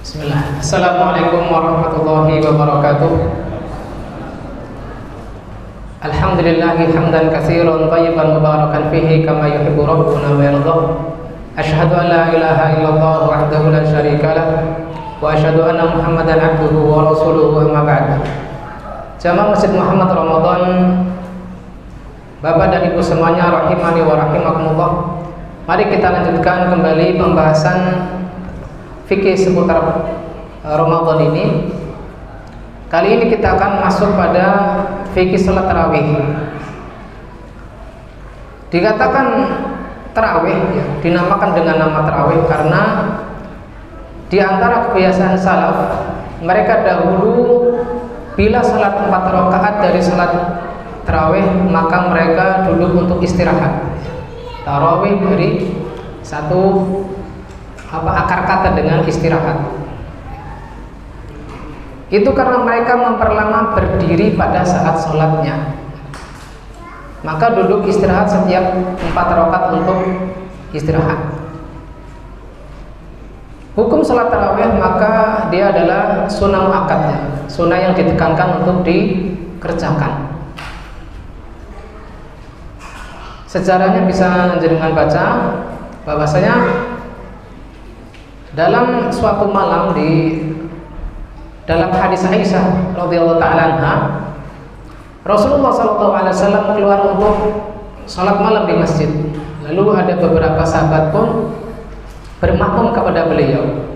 Bismillah. Assalamualaikum warahmatullahi wabarakatuh. Alhamdulillahi hamdan katsiran thayyiban mubarakan fihi kama yuhibbu rabbuna wa yardah. Asyhadu an la ilaha illallah wahdahu la syarika lah wa asyhadu anna Muhammadan abduhu wa rasuluhu amma ba'd. Jamaah Masjid Muhammad Ramadan, Bapak dan Ibu semuanya rahimani wa rahimakumullah. Mari kita lanjutkan kembali pembahasan fikih seputar Ramadan ini. Kali ini kita akan masuk pada fikih salat tarawih. Dikatakan tarawih, ya, dinamakan dengan nama tarawih karena di antara kebiasaan salaf, mereka dahulu bila salat 4 rakaat dari salat tarawih, maka mereka duduk untuk istirahat. Tarawih dari satu akar kata dengan istirahat. Itu karena mereka memperlama berdiri pada saat sholatnya, maka duduk istirahat setiap 4 rakaat untuk istirahat. Hukum sholat tarawih maka dia adalah sunnah muakkad, sunnah yang ditekankan untuk dikerjakan. Sejarahnya bisa jenengan baca bahwasanya dalam suatu malam dalam hadis Aisyah radhiyallahu taala anha, Rasulullah SAW keluar untuk salat malam di masjid. Lalu ada beberapa sahabat pun bermakmum kepada beliau.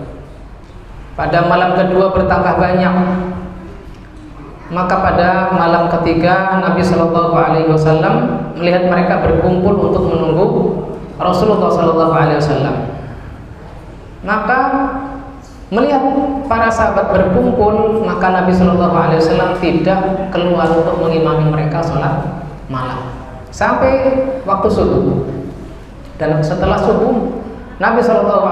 Pada malam kedua bertambah banyak. Maka pada malam ketiga Nabi SAW melihat mereka berkumpul untuk menunggu Rasulullah SAW. Maka melihat para sahabat berkumpul, maka Nabi SAW tidak keluar untuk mengimami mereka sholat malam sampai waktu subuh. Dan setelah subuh, Nabi SAW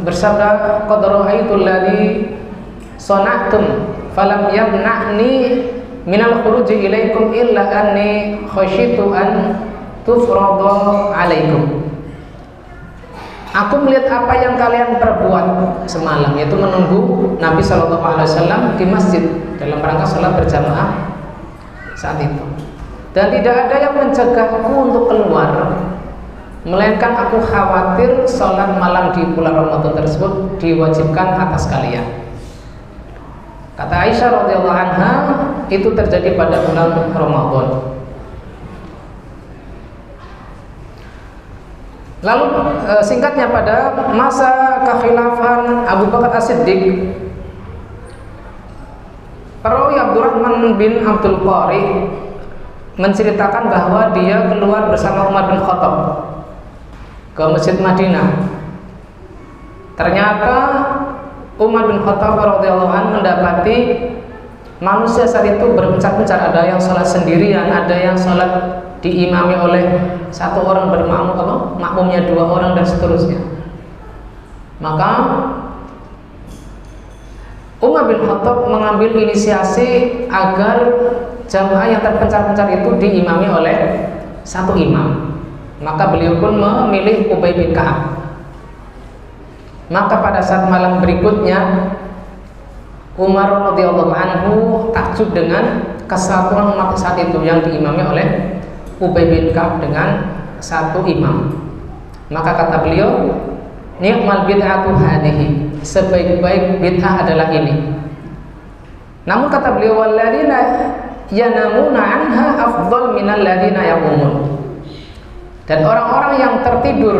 bersabda, "Qad ra'aitul ladzi sana'tum falam yamna'ni minal khuruji ilaikum illa anni khasyitu an tufrada 'alaikum." Aku melihat apa yang kalian perbuat semalam, yaitu menunggu Nabi SAW di masjid dalam rangka sholat berjamaah saat itu. Dan tidak ada yang mencegahku untuk keluar, melainkan aku khawatir sholat malam di bulan Ramadan tersebut diwajibkan atas kalian. Kata Aisyah radhiyallahu anha, itu terjadi pada bulan Ramadan. Lalu singkatnya, pada masa kekhilafan Abu Bakar As-Siddiq, perawi Abdurrahman bin Abdul Qari menceritakan bahwa dia keluar bersama Umar bin Khattab ke Masjid Madinah. Ternyata Umar bin Khattab radhiyallahu anhu mendapati manusia saat itu berpencar-pencar, ada yang sholat sendirian, ada yang sholat diimami oleh satu orang bermakmum, makmumnya 2 orang dan seterusnya. Maka Umar bin Khattab mengambil inisiasi agar jamaah yang terpencar-pencar itu diimami oleh satu imam. Maka beliau pun memilih Ubay bin Ka'ab. Maka pada saat malam berikutnya, Umar radhiyallahu anhu takjub dengan kesatuan umat saat itu yang diimami oleh Ubay bin Ka'ab dengan satu imam. Maka kata beliau, ni'mal bid'atu hadhihi, sebaik-baik bid'ah adalah ini. Namun kata beliau, walladzina yanamuna anha afdal minal ladzina yaqumun, dan orang-orang yang tertidur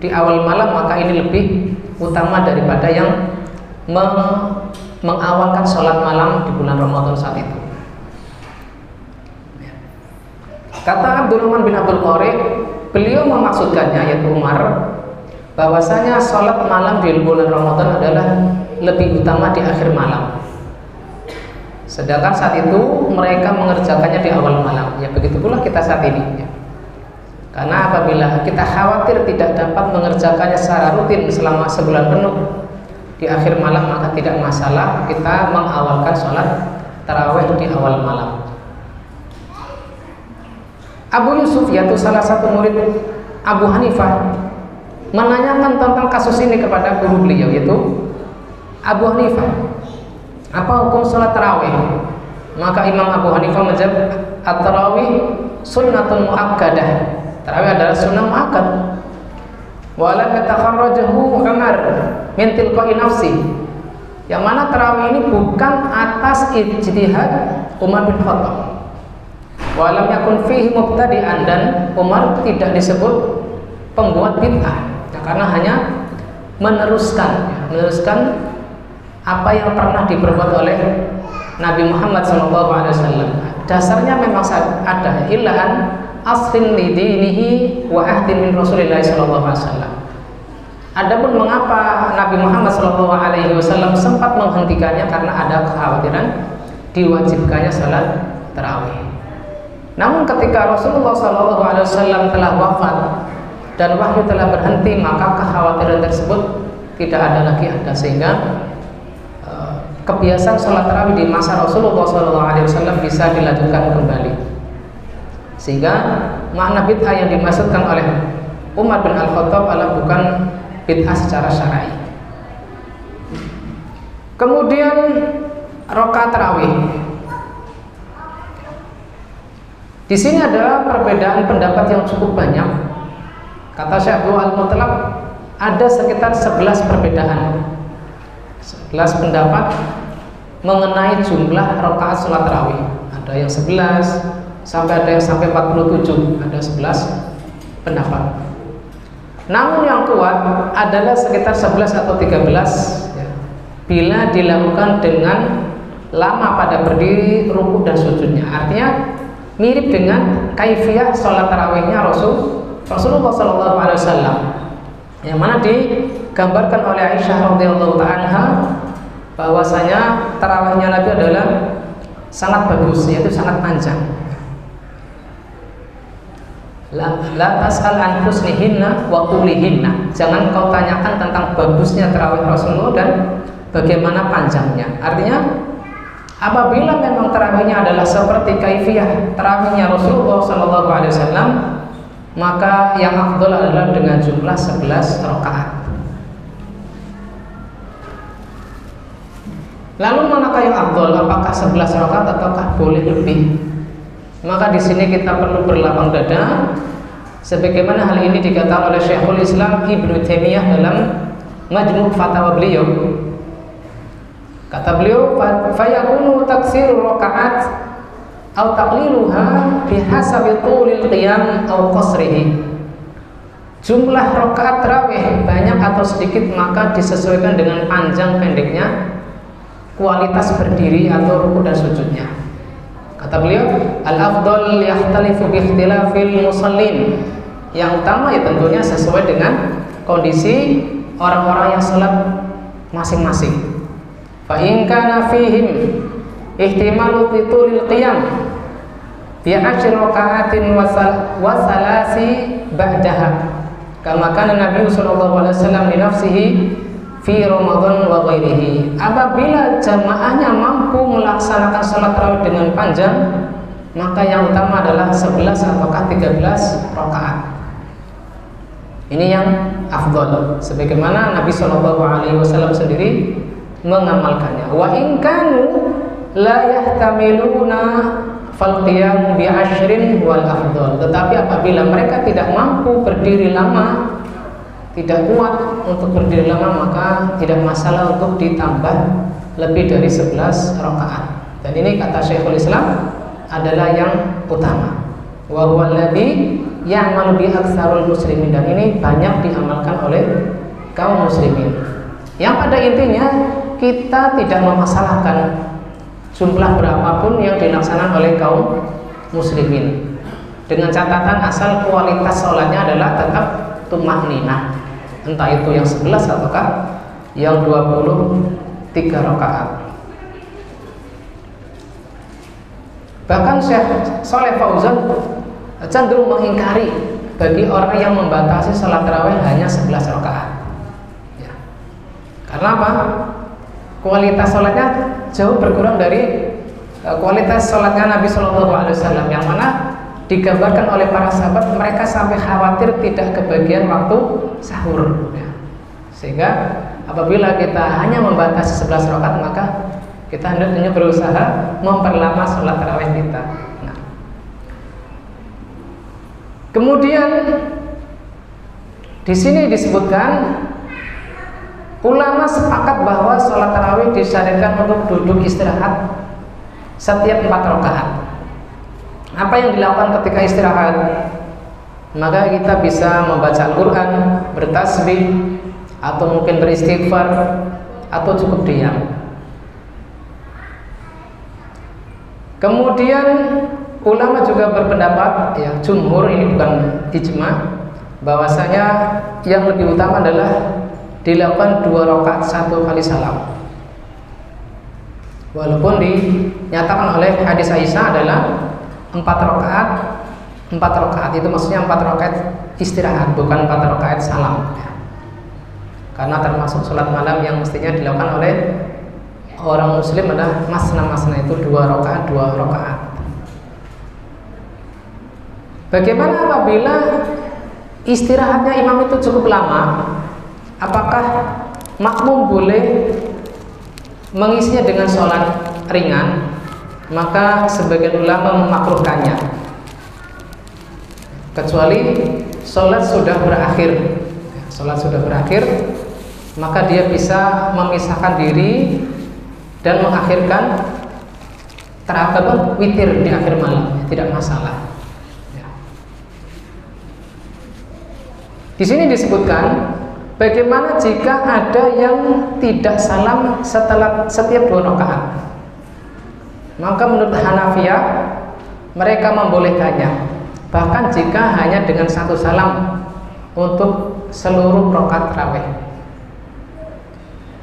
di awal malam maka ini lebih utama daripada yang mengawalkan sholat malam di bulan Ramadan saat itu. Kata Abdurrahman bin Abdul Qari, beliau memaksudkannya, yaitu Umar, bahwasanya sholat malam di bulan Ramadan adalah lebih utama di akhir malam. Sedangkan saat itu mereka mengerjakannya di awal malam. Ya begitu pula kita saat ini. Ya. Karena apabila kita khawatir tidak dapat mengerjakannya secara rutin selama sebulan penuh di akhir malam, maka tidak masalah kita mengawalkan sholat tarawih di awal malam. Abu Yusuf, yaitu salah satu murid Abu Hanifah, menanyakan tentang kasus ini kepada guru beliau, yaitu Abu Hanifah, apa hukum sholat tarawih? Maka Imam Abu Hanifah menjawab, at-tarawih sunnatun muakkadah. Tarawih adalah sunnah muakkad. Wa lam yatakharrajahu Umar min tilqa'i nafsi. Yang mana tarawih ini bukan atas ijtihad Umar bin Khattab. Wa lam yakun fihi mubtadi'an, dan Umar tidak disebut pembuat bid'ah. Ya, karena hanya meneruskan apa yang pernah diperbuat oleh Nabi Muhammad SAW. Dasarnya memang ada ilahan aslin lidinihi wa ahdin min Rasulillah SAW. Adapun mengapa Nabi Muhammad SAW sempat menghentikannya, karena ada kekhawatiran diwajibkannya salat tarawih. Namun ketika Rasulullah SAW telah wafat dan wahyu telah berhenti, maka kekhawatiran tersebut tidak ada, sehingga kebiasaan sholat tarawih di masa Rasulullah SAW bisa dilanjutkan kembali. Sehingga makna bid'ah yang dimaksudkan oleh Umar bin Al-Khattab adalah bukan bid'ah secara syar'i. Kemudian rakaat tarawih. Di sini ada perbedaan pendapat yang cukup banyak. Kata Syekh Abdul Al-Mutlaq, ada sekitar 11 perbedaan. 11 pendapat mengenai jumlah rakaat sholat tarawih. Ada yang 11 ada yang sampai 47, ada 11 pendapat. Namun yang kuat adalah sekitar 11 atau 13 ya, bila dilakukan dengan lama pada berdiri, rukuk dan sujudnya. Artinya mirip dengan kaifiyah sholat tarawihnya Rasulullah SAW, yang mana digambarkan oleh Aisyah radhiyallahu anha bahwasanya tarawihnya Nabi adalah sangat bagus, yaitu sangat panjang. La tas'al an husnihinna wa tulihinna. Jangan kau tanyakan tentang bagusnya tarawih Rasulullah dan bagaimana panjangnya. Artinya apabila memang tarawihnya adalah seperti kaifiyah tarawihnya Rasulullah SAW, maka yang afdal adalah dengan jumlah 11 rakaat. Lalu manakah yang afdal? Apakah 11 rakaat ataukah boleh lebih? Maka di sini kita perlu berlapang dada, sebagaimana hal ini dikatakan oleh Syekhul Islam Ibnu Taimiyah dalam Majmu' Fatawa beliau. Kata beliau, fayakunu taksiru rakaat atau taqliluha bihasabi tulil qiyam atau qasrihi. Jumlah rakaat tarawih banyak atau sedikit maka disesuaikan dengan panjang pendeknya kualitas berdiri atau rukuk dan sujudnya. Kata beliau, al-afdal yahtalifu bi ikhtilafil musallin. Yang utama ya tentunya sesuai dengan kondisi orang-orang yang salat masing-masing. Fa in kana fihim ihtimalu tulil qiyam fi 10 raka'atin wa salasi ba'daha, kama kana Nabi sallallahu alaihi wasallam li nafsihi fi Ramadan wa ghairihi. Apabila jamaahnya mampu melaksanakan salat tarawih dengan panjang, maka yang utama adalah 11 ataukah 13 rakaat. Ini yang afdal, sebagaimana Nabi SAW sendiri mengamalkannya. Wa in kanu la yahtamiluna fal qiyam bi 10 wal afdal. Tetapi apabila mereka tidak mampu berdiri lama, tidak kuat untuk berdiri lama, maka tidak masalah untuk ditambah lebih dari 11 rakaat. Dan ini kata Syekhul Islam adalah yang utama. Wa huwa alladhi ya'malu bi aktsarul muslimin, dan ini banyak diamalkan oleh kaum muslimin. Yang pada intinya kita tidak memasalahkan jumlah berapapun yang dilaksanakan oleh kaum muslimin, dengan catatan asal kualitas sholatnya adalah tetap tumakninah, entah itu yang 11 ataukah yang 23 rakaat. Bahkan Syekh Shalih Fauzan cenderung mengingkari bagi orang yang membatasi salat tarawih hanya 11 rakaat ya. Karena apa? Kualitas salatnya jauh berkurang dari kualitas salatnya Nabi SAW, yang mana digambarkan oleh para sahabat mereka sampai khawatir tidak kebagian waktu sahur ya. Sehingga apabila kita hanya membatasi 11 rakaat, maka kita hendaknya berusaha memperlama sholat tarawih kita. Nah, kemudian di sini disebutkan ulama sepakat bahwa sholat tarawih disyariatkan untuk duduk istirahat setiap 4 rakaat. Apa yang dilakukan ketika istirahat? Maka kita bisa membaca Al-Quran, bertasbih, atau mungkin beristighfar, atau cukup diam. Kemudian ulama juga berpendapat, ya jumhur, ini bukan ijma, bahwasanya yang lebih utama adalah dilakukan 2 rakaat 1 kali salam. Walaupun dinyatakan oleh hadis Aisyah adalah 4 rakaat, 4 rakaat itu maksudnya 4 rakaat istirahat, bukan 4 rakaat salam. Karena termasuk sholat malam yang mestinya dilakukan oleh orang muslim adalah masna-masna, itu 2 rakaat 2 rakaat. Bagaimana apabila istirahatnya imam itu cukup lama? Apakah makmum boleh mengisinya dengan sholat ringan? Maka sebagian ulama memakruhkannya, kecuali sholat sudah berakhir. Sholat sudah berakhir, maka dia bisa memisahkan diri dan mengakhirkan terakabah witir di akhir malam, tidak masalah. Di sini disebutkan bagaimana jika ada yang tidak salam setelah setiap 2 rakaat. Maka menurut Hanafiyah mereka membolehkannya, bahkan jika hanya dengan 1 salam untuk seluruh rakaat tarawih.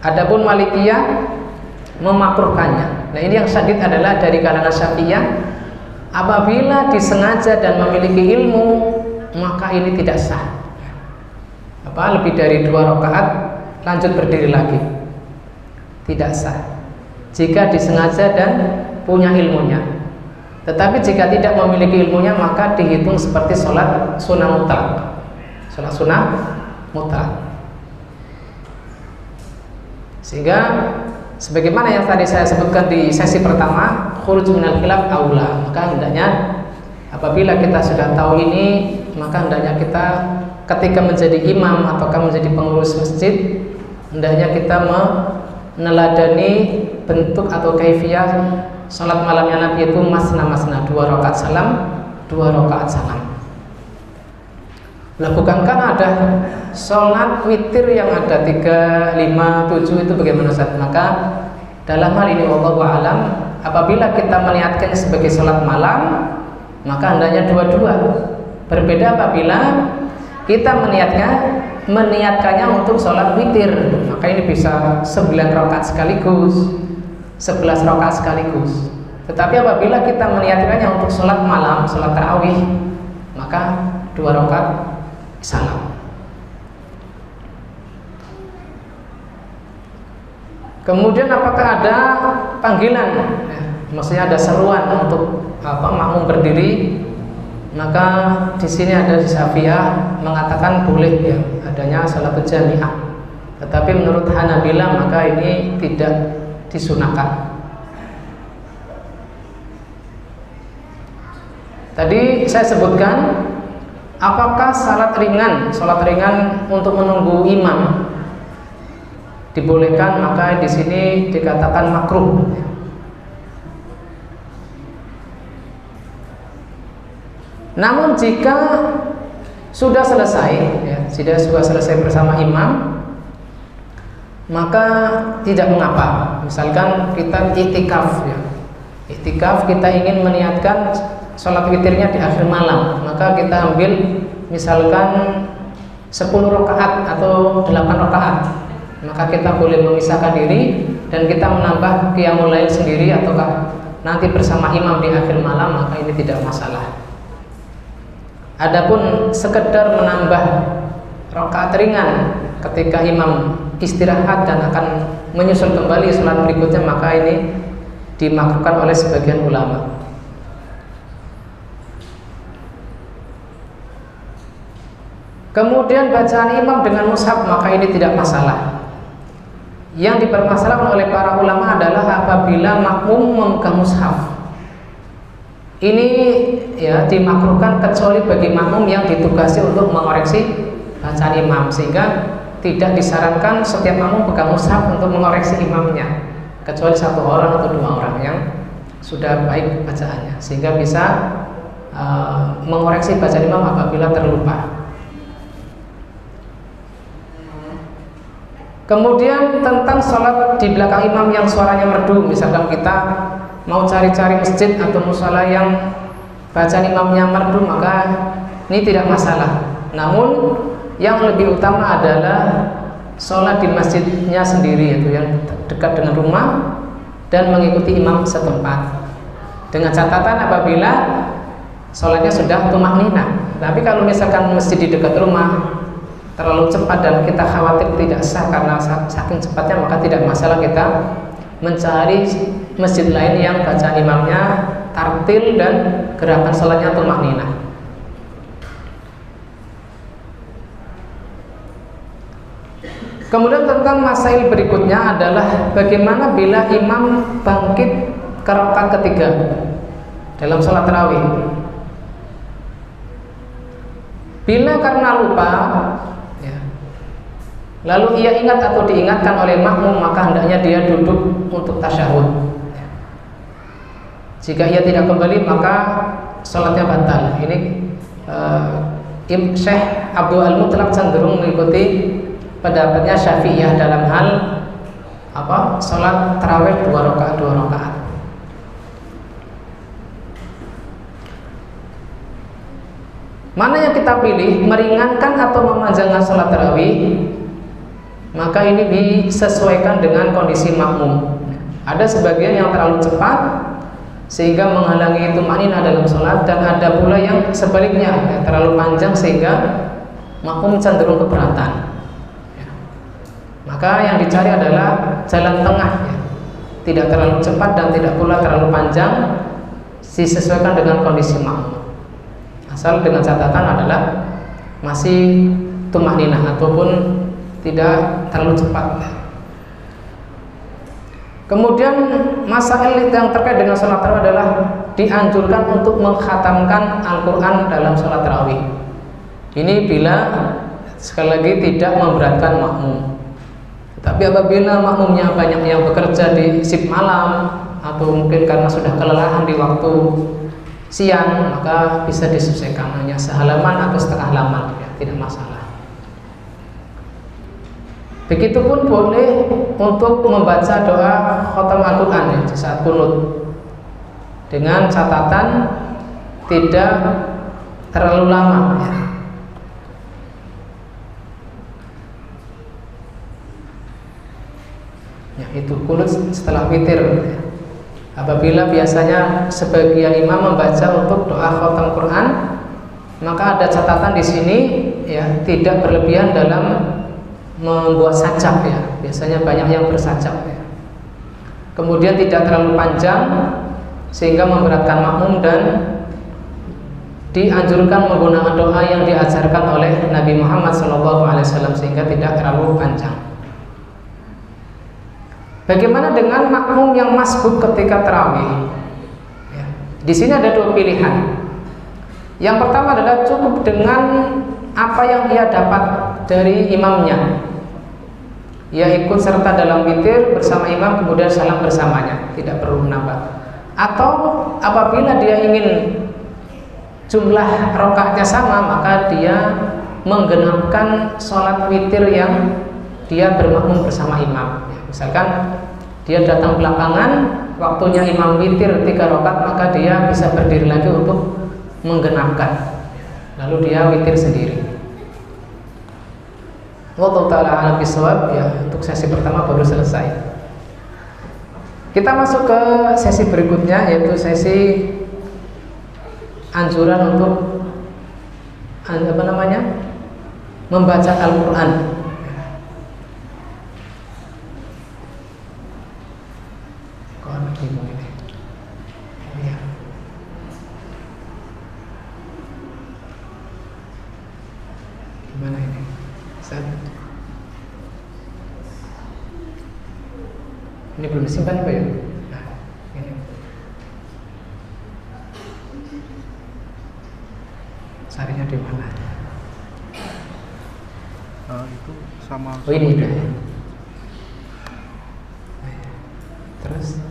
Adapun Malikiyah memakruhkannya. Nah, ini yang syadid adalah dari kalangan Syafi'iyah, apabila disengaja dan memiliki ilmu, maka ini tidak sah. Lebih dari 2 rakaat lanjut berdiri lagi, tidak sah jika disengaja dan punya ilmunya. Tetapi jika tidak memiliki ilmunya, maka dihitung seperti sholat sunnah mutlak. Sholat sunnah mutlak. Sehingga sebagaimana yang tadi saya sebutkan di sesi pertama, khuruj minal khilaf aula. Maka hendaknya apabila kita sudah tahu ini, maka hendaknya kita ketika menjadi imam ataukah menjadi pengurus masjid, hendaknya kita meneladani bentuk atau kaifiyah salat malamnya Nabi itu masna-masna, 2 rakaat salam, 2 rakaat salam. Lah bukankah ada salat witir yang ada 3, 5, 7 itu bagaimana Ustaz? Maka dalam hal ini wallahu a'lam, apabila kita meniatkan sebagai salat malam, maka hendaknya 2-2. Berbeda apabila kita meniatkannya untuk sholat witir, maka ini bisa 9 rakaat sekaligus, 11 rakaat sekaligus. Tetapi apabila kita meniatkannya untuk sholat malam, sholat tarawih, maka 2 rakaat salam. Kemudian apakah ada panggilan? Maksudnya ada seruan untuk makmum berdiri? Maka di sini ada di Syafi'iyah mengatakan boleh ya adanya salatul jami'ah. Tetapi menurut Hanabilah maka ini tidak disunahkan. Tadi saya sebutkan apakah salat ringan untuk menunggu imam dibolehkan, maka di sini dikatakan makruh. Namun jika sudah selesai, sudah selesai bersama imam, maka tidak mengapa. Misalkan kita iktikaf, iktikaf kita ingin meniatkan sholat witirnya di akhir malam, maka kita ambil misalkan 10 rakaat atau 8 rakaat, maka kita boleh memisahkan diri dan kita menambah qiyamul lail sendiri ataukah nanti bersama imam di akhir malam, maka ini tidak masalah. Adapun sekedar menambah rakaat ringan ketika imam istirahat dan akan menyusul kembali salat berikutnya, maka ini dimakruhkan oleh sebagian ulama. Kemudian bacaan imam dengan mushaf, maka ini tidak masalah. Yang dipermasalahkan oleh para ulama adalah apabila makmum memegang mushaf. Ini ya dimakruhkan kecuali bagi makmum yang ditugasi untuk mengoreksi bacaan imam, sehingga tidak disarankan setiap makmum pegang mushaf untuk mengoreksi imamnya, kecuali satu orang atau dua orang yang sudah baik bacaannya, sehingga bisa mengoreksi bacaan imam apabila terlupa. Kemudian tentang sholat di belakang imam yang suaranya merdu, misalkan kita mau cari-cari masjid atau musala yang bacaan imamnya merdu, maka ini tidak masalah. Namun yang lebih utama adalah sholat di masjidnya sendiri, yaitu yang dekat dengan rumah dan mengikuti imam setempat, dengan catatan apabila sholatnya sudah tumakninah. Tapi kalau misalkan masjid di dekat rumah terlalu cepat dan kita khawatir tidak sah karena saking cepatnya, maka tidak masalah kita mencari masjid lain yang bacaan imamnya tartil dan gerakan sholatnya tumakninah. Kemudian tentang masail berikutnya adalah bagaimana bila imam bangkit ke rakaat ketiga dalam sholat tarawih. Bila karena lupa lalu ia ingat atau diingatkan oleh makmum, maka hendaknya dia duduk untuk tasyahud. Jika ia tidak kembali, maka sholatnya batal. Ini Syekh Abdul Al-Mutlaq cenderung mengikuti pendapatnya Syafi'iyah dalam hal sholat tarawih 2 rakaat. Mana yang kita pilih, meringankan atau memanjangkan sholat tarawih? Maka ini disesuaikan dengan kondisi makmum. Ada sebagian yang terlalu cepat sehingga menghalangi tumakninah dalam sholat, dan ada pula yang sebaliknya, terlalu panjang sehingga makmum cenderung keberatan. Maka yang dicari adalah jalan tengah, tidak terlalu cepat dan tidak pula terlalu panjang, disesuaikan dengan kondisi makmum. Asal dengan catatan adalah masih tumakninah ataupun tidak terlalu cepat. Kemudian masalah yang terkait dengan sholat tarawih adalah dianjurkan untuk mengkhatamkan Al-Quran dalam sholat tarawih. Ini bila sekali lagi tidak memberatkan makmum. Tapi apabila makmumnya banyak yang bekerja di shift malam atau mungkin karena sudah kelelahan di waktu siang, maka bisa diselesaikan hanya sehalaman atau setengah halaman, tidak masalah. Begitupun boleh untuk membaca doa khatam Al-Quran di saat kunut, dengan catatan tidak terlalu lama. Itu kunut setelah witir. Apabila biasanya sebagian imam membaca untuk doa khatam Quran, maka ada catatan di sini, tidak berlebihan dalam membuat sajak, biasanya banyak yang bersajak, kemudian tidak terlalu panjang sehingga memberatkan makmum, dan dianjurkan menggunakan doa yang diajarkan oleh Nabi Muhammad SAW sehingga tidak terlalu panjang. Bagaimana dengan makmum yang masbuk ketika tarawih? Di sini ada dua pilihan. Yang pertama adalah cukup dengan apa yang ia dapat dari imamnya. Ia ikut serta dalam witir bersama imam, kemudian salam bersamanya, tidak perlu menambah. Atau apabila dia ingin jumlah rakaatnya sama, maka dia menggenapkan sholat witir yang dia bermakmum bersama imam. Misalkan dia datang belakangan, waktunya imam witir 3 rakaat, maka dia bisa berdiri lagi untuk menggenapkan, lalu dia witir sendiri. Wallahu ta'ala a'lam bishawab. Untuk sesi pertama baru selesai. Kita masuk ke sesi berikutnya, yaitu sesi anjuran untuk membaca Al-Quran. Gimana ini? Ini belum disimpan Pak ya? Nah, ini. Carinya di mana? Itu sama. Oh ini udah. Terus?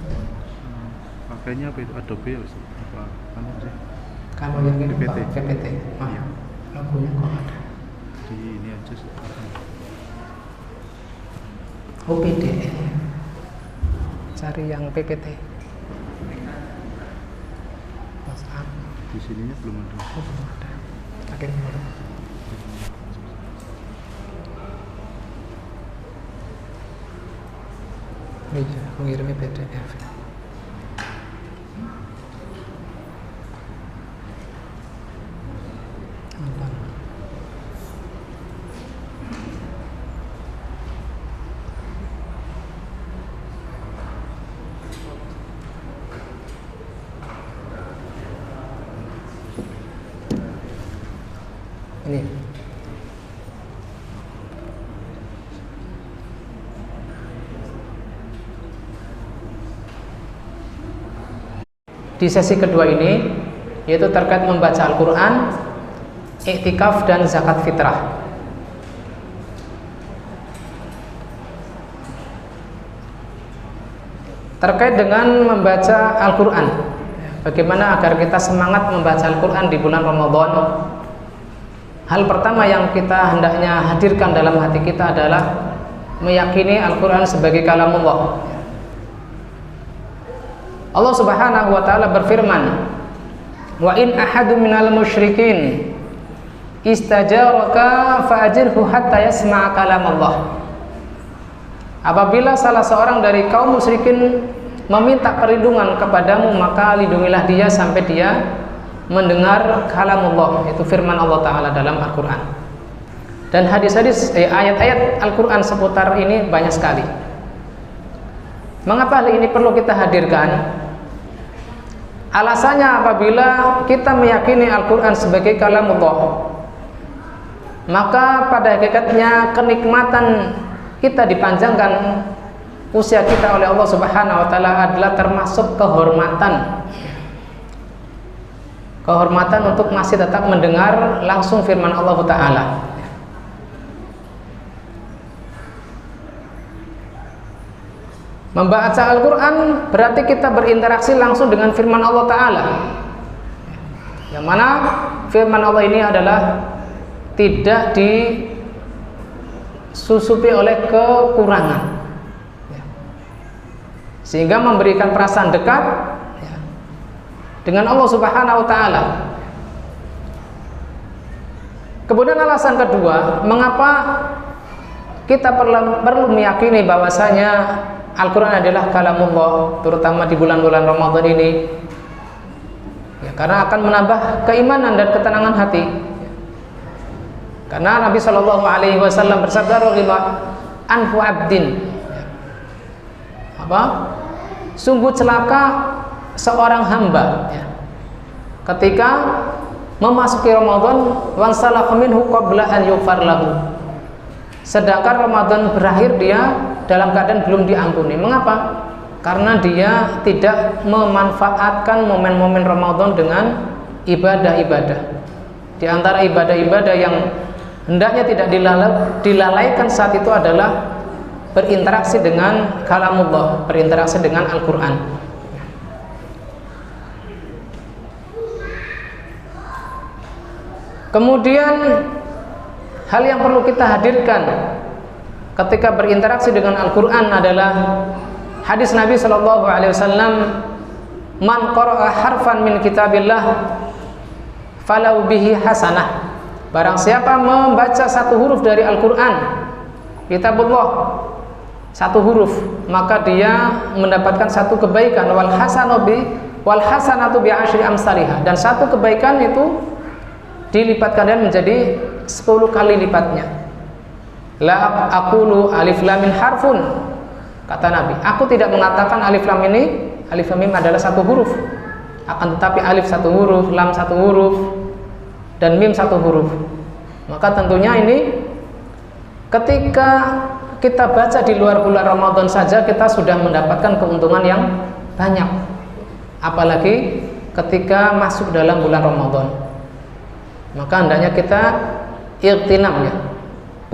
Pakainya apa itu? Adobe ya Ustaz? Apa sih? Kalau yang ini PPT. Pak, PPT. Iya. Logonya kok ada? Di ini aja sih. Oh PDF. Cari yang PPT. WhatsApp. Di sininya belum ada. Oh belum ada. Akhirnya baru. Iya, mengirimnya PDF. Ini. Di sesi kedua ini yaitu terkait membaca Al-Quran, iktikaf dan zakat fitrah. Terkait dengan membaca Al-Quran, bagaimana agar kita semangat membaca Al-Quran di bulan Ramadan. Hal pertama yang kita hendaknya hadirkan dalam hati kita adalah meyakini Al-Quran sebagai kalamullah. Allah Subhanahu wa ta'ala berfirman, wa in ahadu minal musyrikin istajaraka fa'ajirhu hatta yasma'a kalamullah. Apabila salah seorang dari kaum musyrikin meminta perlindungan kepadamu, maka lindungilah dia sampai dia mendengar kalamullah, itu firman Allah Ta'ala dalam Al-Quran. Dan hadis-hadis, ayat-ayat Al-Quran seputar ini banyak sekali. Mengapa hal ini perlu kita hadirkan? Alasannya apabila kita meyakini Al-Quran sebagai kalamullah, maka pada hakikatnya kenikmatan kita dipanjangkan usia kita oleh Allah Subhanahu wa ta'ala adalah termasuk kehormatan untuk masih tetap mendengar langsung firman Allah Ta'ala. Membaca Al-Quran berarti kita berinteraksi langsung dengan firman Allah Ta'ala, yang mana firman Allah ini adalah tidak disusupi oleh kekurangan, sehingga memberikan perasaan dekat dengan Allah Subhanahu wa ta'ala. Kemudian alasan kedua, mengapa kita perlu meyakini bahwasanya Al-Quran adalah kalamullah, terutama di bulan-bulan Ramadan ini, ya, karena akan menambah keimanan dan ketenangan hati. Karena Nabi Shallallahu Alaihi Wasallam bersabda, "Rohima anfu abdin." Apa? Sungguh celaka seorang hamba, ya, ketika memasuki Ramadan, wansalakha minhu qabla an yughfar lahu. Sedangkan Ramadan berakhir dia dalam keadaan belum diampuni. Mengapa? Karena dia tidak memanfaatkan momen-momen Ramadan dengan ibadah-ibadah. Di antara ibadah-ibadah yang hendaknya tidak dilalaikan saat itu adalah berinteraksi dengan kalamullah, berinteraksi dengan Al-Quran. Kemudian hal yang perlu kita hadirkan ketika berinteraksi dengan Al-Quran adalah hadis Nabi Shallallahu Alaihi Wasallam, man qara'a harfan min kitabillah falau bihi hasanah. Barang siapa membaca satu huruf dari Al-Quran, kitabullah, satu huruf, maka dia mendapatkan satu kebaikan. Wal hasanatu bi asyri amsalihha, dan satu kebaikan itu dilipatkan dan menjadi 10 kali lipatnya. La aqulu alif lam mim harfun, kata Nabi, aku tidak mengatakan alif lam mim adalah satu huruf, akan tetapi alif satu huruf, lam satu huruf, dan mim satu huruf. Maka tentunya ini ketika kita baca di luar bulan Ramadan saja kita sudah mendapatkan keuntungan yang banyak, apalagi ketika masuk dalam bulan Ramadan. Maka hendaknya kita ightinam, ya,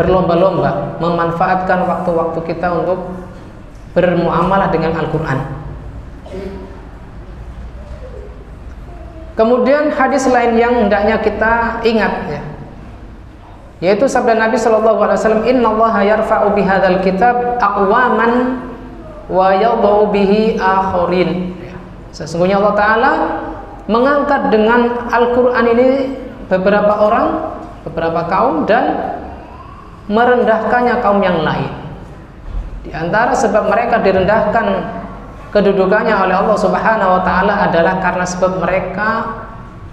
berlomba-lomba memanfaatkan waktu-waktu kita untuk bermuamalah dengan Al-Quran. Kemudian hadis lain yang hendaknya kita ingat, ya, yaitu sabda Nabi SAW, Innallaha yarfa'u bihadzal kitab aqwaman wa yadha'u bihi akharin. Sesungguhnya Allah Ta'ala mengangkat dengan Al-Quran ini beberapa orang, beberapa kaum, dan merendahkannya kaum yang lain. Di antara sebab mereka direndahkan kedudukannya oleh Allah Subhanahu wa Ta'ala adalah karena sebab mereka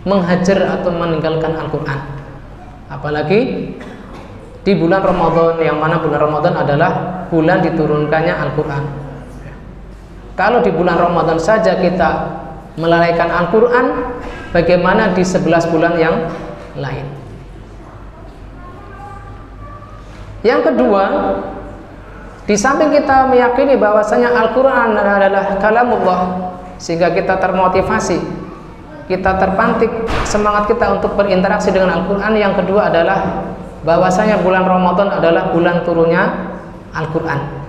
menghajar atau meninggalkan Al-Quran. Apalagi di bulan Ramadan, yang mana bulan Ramadan adalah bulan diturunkannya Al-Quran. Kalau di bulan Ramadan saja kita melalaikan Al-Quran, bagaimana di 11 bulan yang lain? Yang kedua, di samping kita meyakini bahwasanya Al-Quran adalah kalamullah, sehingga kita termotivasi, kita terpantik semangat kita untuk berinteraksi dengan Al-Quran. Yang kedua adalah bahwasanya bulan Ramadan adalah bulan turunnya Al-Quran.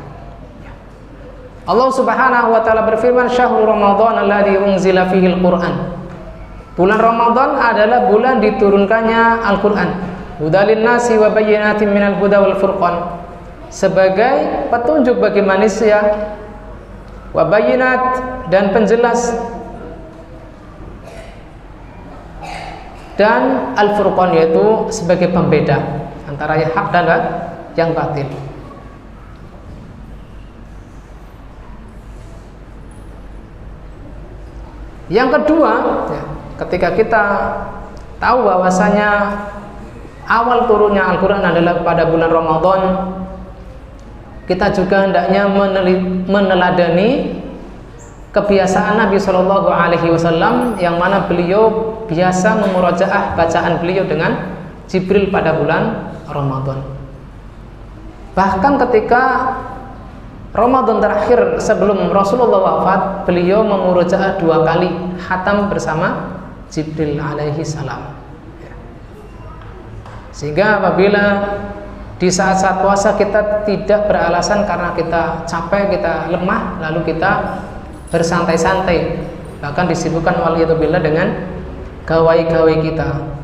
Allah Subhanahu wa Ta'ala berfirman, Syahrul Ramadan alladzi unzila fihil Quran. Bulan Ramadan adalah bulan diturunkannya Al-Quran. Hudalin nasi wa bayyinatin minal huda wal furqan, sebagai petunjuk bagi manusia, wa bayyinat, dan penjelas, dan al-furqan, yaitu sebagai pembeda antara yang hak dan yang batil. Yang kedua, ya, ketika kita tahu bahwasanya awal turunnya Al-Quran adalah pada bulan Ramadan, kita juga hendaknya meneladani kebiasaan Nabi Shallallahu Alaihi Wasallam, yang mana beliau biasa memurajaah bacaan beliau dengan Jibril pada bulan Ramadan. Bahkan ketika Ramadan terakhir sebelum Rasulullah wafat, beliau memurajaah 2 kali khatam bersama Jibril alaihi salam. Sehingga apabila di saat-saat puasa kita tidak beralasan karena kita capek, kita lemah, lalu kita bersantai-santai, bahkan disibukkan waliyadzubillah dengan gawai-gawai kita.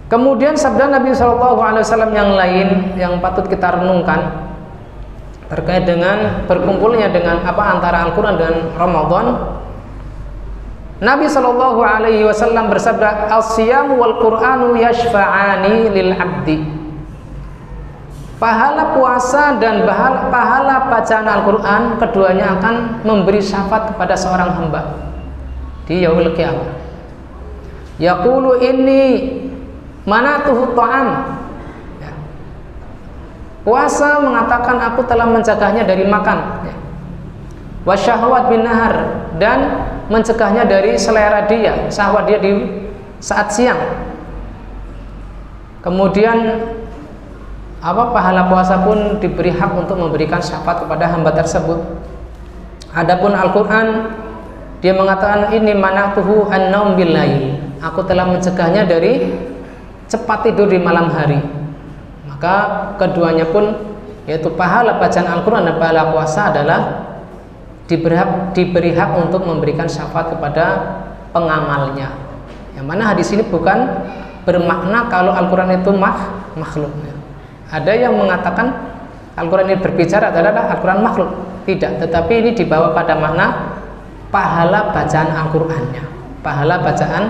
Kemudian sabda Nabi SAW yang lain yang patut kita renungkan terkait dengan berkumpulnya dengan antara Al-Quran dan Ramadan. Nabi SAW bersabda, As-siyamu wal Qur'anu yashfa'ani lil abdi. Pahala puasa dan pahala bacaan Al-Quran, keduanya akan memberi syafaat kepada seorang hamba di yaumil qiyamah. Yaqulu inni manatuhu ta'am. Ya. Puasa mengatakan aku telah mencegahnya dari makan, ya. Wa syahwat bin nahar, dan mencegahnya dari selera dia, syahwat dia di saat siang. Kemudian pahala puasa pun diberi hak untuk memberikan syafaat kepada hamba tersebut. Adapun Al-Quran, dia mengatakan ini manatuhu an-naum bil lail, aku telah mencegahnya dari cepat tidur di malam hari. Maka keduanya pun, yaitu pahala bacaan Al-Quran dan pahala puasa, adalah diberi hak untuk memberikan syafaat kepada pengamalnya. Yang mana hadis ini bukan bermakna kalau Al-Quran itu makhluk. Ada yang mengatakan Al-Quran ini berbicara adalah Al-Quran makhluk. Tidak, tetapi ini dibawa pada makna pahala bacaan Al-Qurannya, pahala bacaan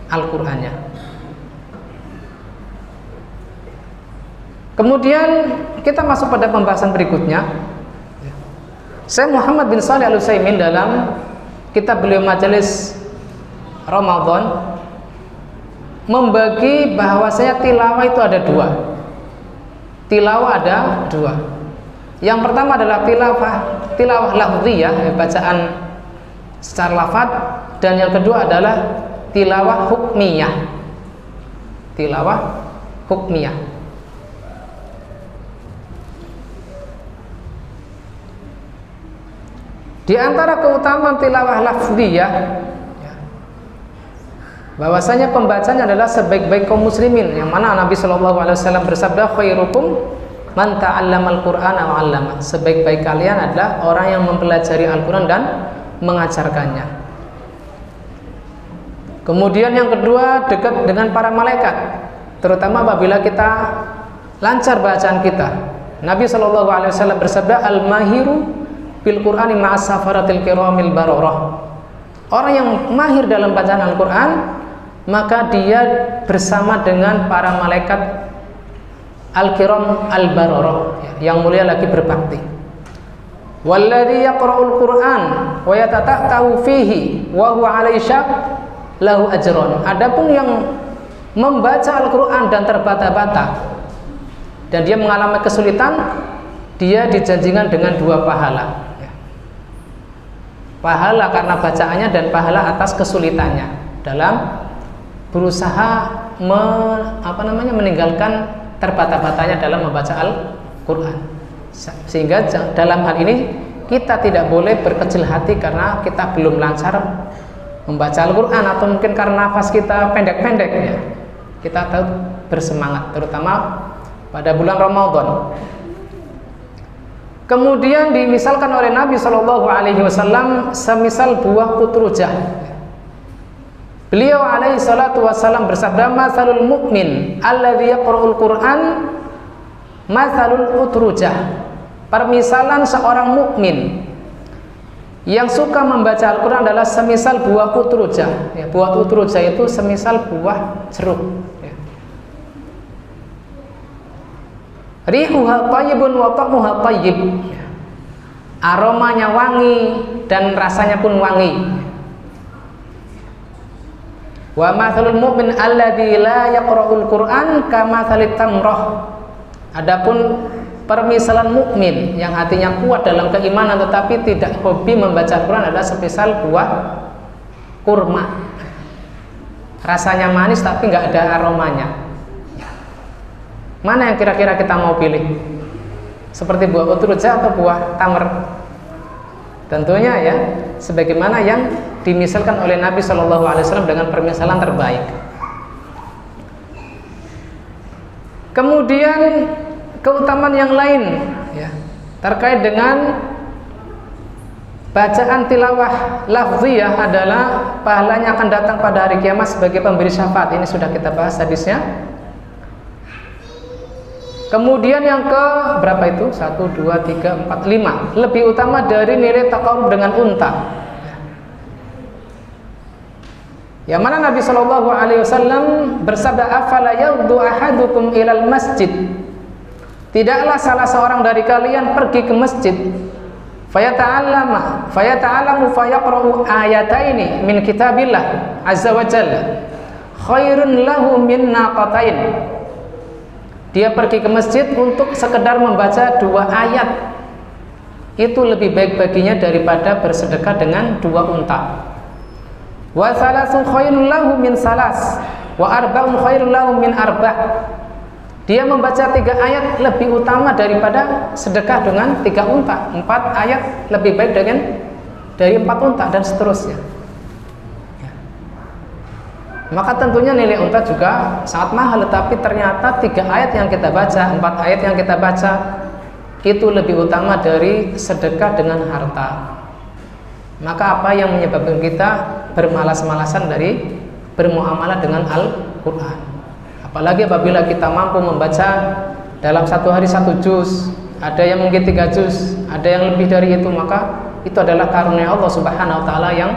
Al-Qurannya. Kemudian kita masuk pada pembahasan berikutnya. Syekh Muhammad bin Shalih Al-Utsaimin dalam kitab beliau Majelis Ramadan membagi bahwasanya tilawah itu ada 2. Tilawah ada 2. Yang pertama adalah tilawah lafziyah, bacaan secara lafaz, dan yang kedua adalah tilawah hukmiyah. tilawah hukmiyah. Di antara keutamaan tilawah lafziyah, bahwasanya pembacanya adalah sebaik-baik kaum muslimin, yang mana Nabi Shallallahu Alaihi Wasallam bersabda, khairukum man ta'allamal Qur'ana wa 'allama. Sebaik-baik kalian adalah orang yang mempelajari Al-Qur'an dan mengajarkannya. Kemudian yang kedua, dekat dengan para malaikat, terutama apabila kita lancar bacaan kita. Nabi Shallallahu Alaihi Wasallam bersabda, al-mahiru bil Qur'ani ma'as safaratil kiramil bararah. Orang yang mahir dalam bacaan Al-Qur'an, maka dia bersama dengan para malaikat al-kiram al-bararah, yang mulia lagi berbakti. Walladzi yaqra'ul Qur'an wa yatata'u fihi wa huwa 'alaihi syak lahu ajron. Adapun yang membaca Al-Qur'an dan terbata-bata dan dia mengalami kesulitan, dia dijanjikan dengan 2 pahala. Pahala karena bacaannya dan pahala atas kesulitannya dalam berusaha meninggalkan terbata-batanya dalam membaca Al-Quran. Sehingga dalam hal ini kita tidak boleh berkecil hati karena kita belum lancar membaca Al-Quran, atau mungkin karena nafas kita pendek-pendek, ya. Kita tetap bersemangat, terutama pada bulan Ramadan. Kemudian dimisalkan oleh Nabi Shallallahu Alaihi Wasallam semisal buah utrujah. Beliau alaihi salatu wasallam bersabda, masalul mu'min alladzi yaqra'ul Qur'an masalul utrujah. Permisalan seorang mukmin yang suka membaca Al-Quran adalah semisal buah utrujah. Ya, buah utrujah itu semisal buah jeruk. Rihuha tayyibun wa ta'muha tayyib. Aromanya wangi dan rasanya pun wangi. Wa mathalul mu'min alladzi la yaqra'ul Qur'an kamathalit tamrah. Adapun permisalan mukmin yang hatinya kuat dalam keimanan tetapi tidak hobi membaca Al-Quran adalah semisal buah kurma. Rasanya manis tapi nggak ada aromanya. Mana yang kira-kira kita mau pilih? Seperti buah utrujah atau buah tamr? Tentunya ya, sebagaimana yang dimisalkan oleh Nabi Shallallahu Alaihi Wasallam dengan permisalan terbaik. Kemudian keutamaan yang lain, ya, terkait dengan bacaan tilawah lafziyah adalah pahalanya akan datang pada hari kiamat sebagai pemberi syafaat. Ini sudah kita bahas hadisnya. Kemudian yang ke berapa itu? 1, 2, 3, 4, 5. Lebih utama dari nilai taqarrub dengan unta. Yang mana Nabi Shallallahu Alaihi Wasallam bersabda, afala yaudu ahadukum ilal masjid. Tidaklah salah seorang dari kalian pergi ke masjid, fayata'alamu fayaqra'u ayataini min kitabillah azza wa jalla khairun lahu min naqatain. Dia pergi ke masjid untuk sekedar membaca 2 ayat, itu lebih baik baginya daripada bersedekah dengan 2 unta. Wa salasun khairun lahu min salas wa arba'un khairun lahu min arba'. Dia membaca 3 ayat lebih utama daripada sedekah dengan 3 unta. 4 ayat lebih baik dari 4 unta, dan seterusnya. Maka tentunya nilai unta juga sangat mahal, tetapi ternyata 3 ayat yang kita baca, 4 ayat yang kita baca itu lebih utama dari sedekah dengan harta. Maka apa yang menyebabkan kita bermalas-malasan dari bermuamalah dengan Al-Quran? Apalagi apabila kita mampu membaca dalam 1 hari 1 juz, ada yang mungkin 3 juz, ada yang lebih dari itu, maka itu adalah karunia Allah Subhanahu wa Ta'ala yang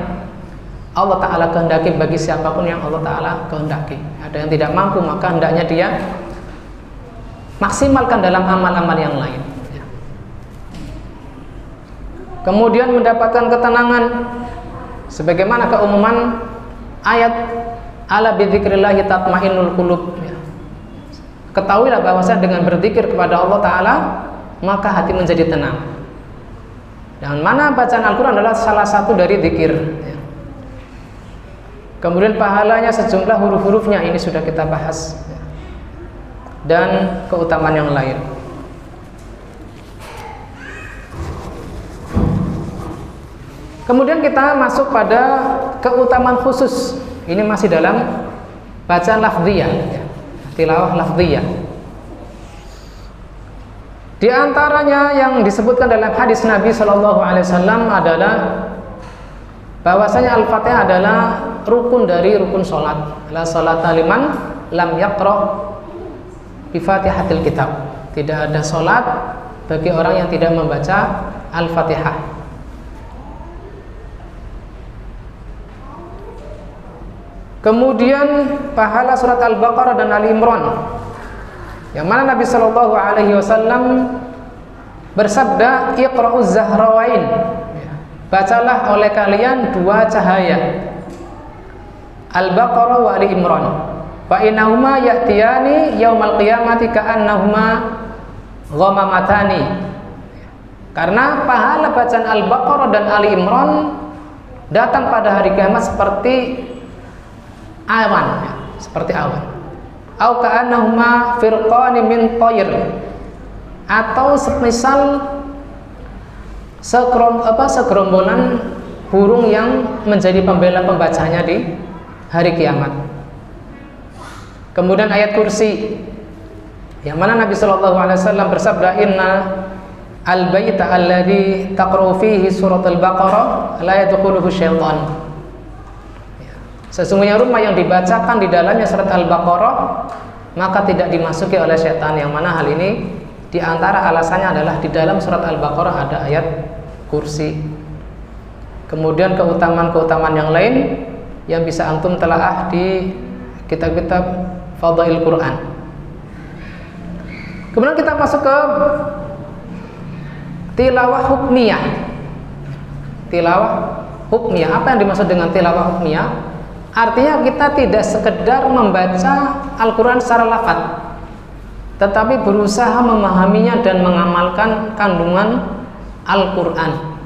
Allah Ta'ala kehendaki bagi siapapun yang Allah Ta'ala kehendaki. Ada yang tidak mampu, maka hendaknya dia maksimalkan dalam amal-amal yang lain. Kemudian mendapatkan ketenangan, sebagaimana keumuman ayat ala bidzikrillahi tatmainnul qulub. Ketahuilah bahwasanya dengan berzikir kepada Allah Ta'ala maka hati menjadi tenang. Dan mana bacaan Al-Quran adalah salah satu dari zikir. Kemudian pahalanya sejumlah huruf-hurufnya ini sudah kita bahas, dan keutamaan yang lain. Kemudian kita masuk pada keutamaan khusus. Ini masih dalam bacaan lafziyah, tilawah lafziyah. Di antaranya yang disebutkan dalam hadis Nabi Shallallahu Alaihi Wasallam adalah bahwasanya Al-Fatihah adalah rukun dari rukun sholat. La sholata liman lam yaqra bi Fatihatil Kitab. Tidak ada sholat bagi orang yang tidak membaca Al-Fatihah. Kemudian pahala surat Al-Baqarah dan Ali Imran, yang mana Nabi Shallallahu Alaihi Wasallam bersabda, Iqra'uz Zahrawain, bacalah oleh kalian dua cahaya, Al-Baqarah wa Ali Imran, fa innahuma ya'tiyani yaumal qiyamati ka'annahuma ghamamatani. Karena pahala bacaan Al-Baqarah dan Ali Imran datang pada hari kiamat seperti awan, seperti awan. Au ka'annahuma firqani min tayr, atau semisal segerombolan burung yang menjadi pembela pembacanya di hari kiamat. Kemudian ayat kursi, yang mana Nabi Shallallahu Alaihi Wasallam bersabda, Inna al-baita alladhi taqra'u fihi surat al-Baqarah la yadkhuluhu syaitan. Sesungguhnya rumah yang dibacakan di dalamnya surat Al-Baqarah maka tidak dimasuki oleh setan. Yang mana hal ini diantara alasannya adalah di dalam surat Al-Baqarah ada ayat kursi. Kemudian keutamaan-keutamaan yang lain yang bisa antum telaah di kitab-kitab Fadail Quran. Kemudian kita masuk ke tilawah hukmiyah. Tilawah hukmiyah. Apa yang dimaksud dengan tilawah hukmiyah? Artinya kita tidak sekedar membaca Al-Quran secara lafaz, tetapi berusaha memahaminya dan mengamalkan kandungan Al-Quran.